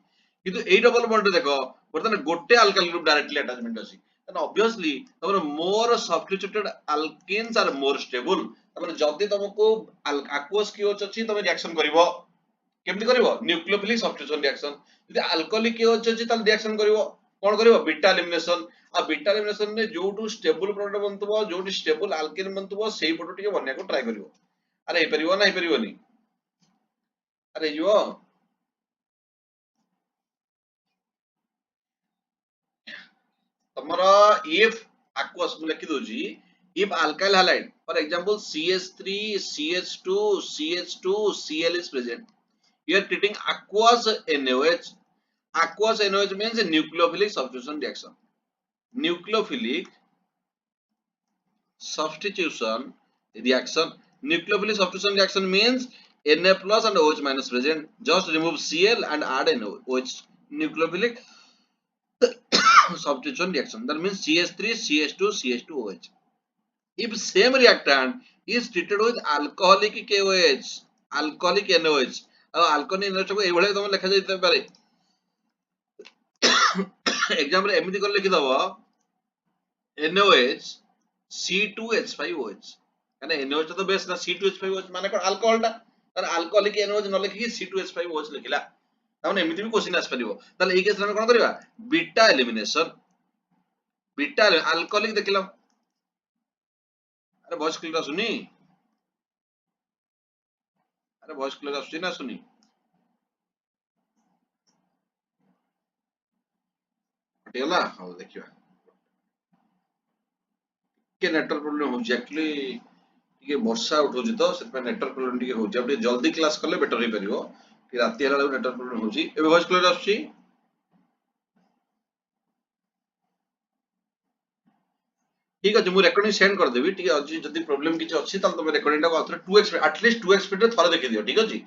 কিন্তু এই ডবল বন্ডে দেখো বর্তমানে ଗୋଟେ আলকাইল গ্রুপ ডাইরেক্টলি আটাচমেন্ট ଅଛି, তাহলে অবভিয়াসলি তমর মোর সবস্টিটুটেড আলকিনস আর মোর স্টেবল, তাহলে যদি তোমাকে aqueous KOH ଅଛି তুমি রিঅ্যাকশন করিবো, কেমতি করিব নিউক্লিওফিলিক সাবস্টিটিউশন রিঅ্যাকশন, যদি আলকোহলিক KOH ଅଛି তাহলে রিঅ্যাকশন করিব কোন করিব বিটা এলিমিনেশন, আর বিটা এলিমিনেশন রে যোউটু স্টেবল প্রোডাক্ট বনতুব, যোউটি স্টেবল আলকিন বনতুব সেই পটু টিকে বনিয়াକୁ ট্রাই করিব, আরে এই পারিব না এই পারিবনি, আরে এইଯିବ, ତମର if aqueous ମୁଁ ଲେଖି ଦଉଛି, if alkyl halide for example CH3 CH2 CH2 Cl is present, you are treating aqueous NaOH, aqueous NaOH means a nucleophilic substitution reaction, nucleophilic substitution reaction, nucleophilic substitution reaction means Na plus and OH minus present, just remove Cl and add NaOH, nucleophilic substitution reaction, that means CH3 CH2 CH2OH, if same reactant is treated with alcoholic KOH, alcoholic NaOH, ଆଉ alcoholic NaOH କୁ এইଭଳି ତମେ ଲେଖା ଯାଇତେ ପାରେ, exam रे एमिति कर लिखि दबो NaOH C2H5OH, माने NaOH तो बेस ना, C2H5OH माने कोन अल्कोहल टा, तार अल्कोहलिक NaOH न लिखि C2H5OH लिखिला, ताने एमिति भी क्वेश्चन आस परिबो, ताले एई केस रे कोन करबा बीटा एलिमिनेशन, बीटा अल्कोहलिक देखिला, अरे वॉइस क्लियर आसुनी, अरे वॉइस क्लियर आसुची ना आसुनी, हटिगला, हां देखिबा के नेटवर्क प्रॉब्लम होची, एक्चुअली टिके वर्षा उठौची तो से नेटवर्क प्रॉब्लम टिके होची, अब टिके जल्दी क्लास करले बेटर होई परिबो, कि राती हला नेटवर्क प्रॉब्लम होची, एबे वॉइस क्लियर आसुची, ठीक अछि मु रेकॉर्डिंग सेंड कर देबी, ठीक अछि जदी प्रॉब्लम किछ अछि त तमे रेकॉर्डिंग टा Athare 2x at least 2x speed रे थरे देखि दियो, ठीक अछि।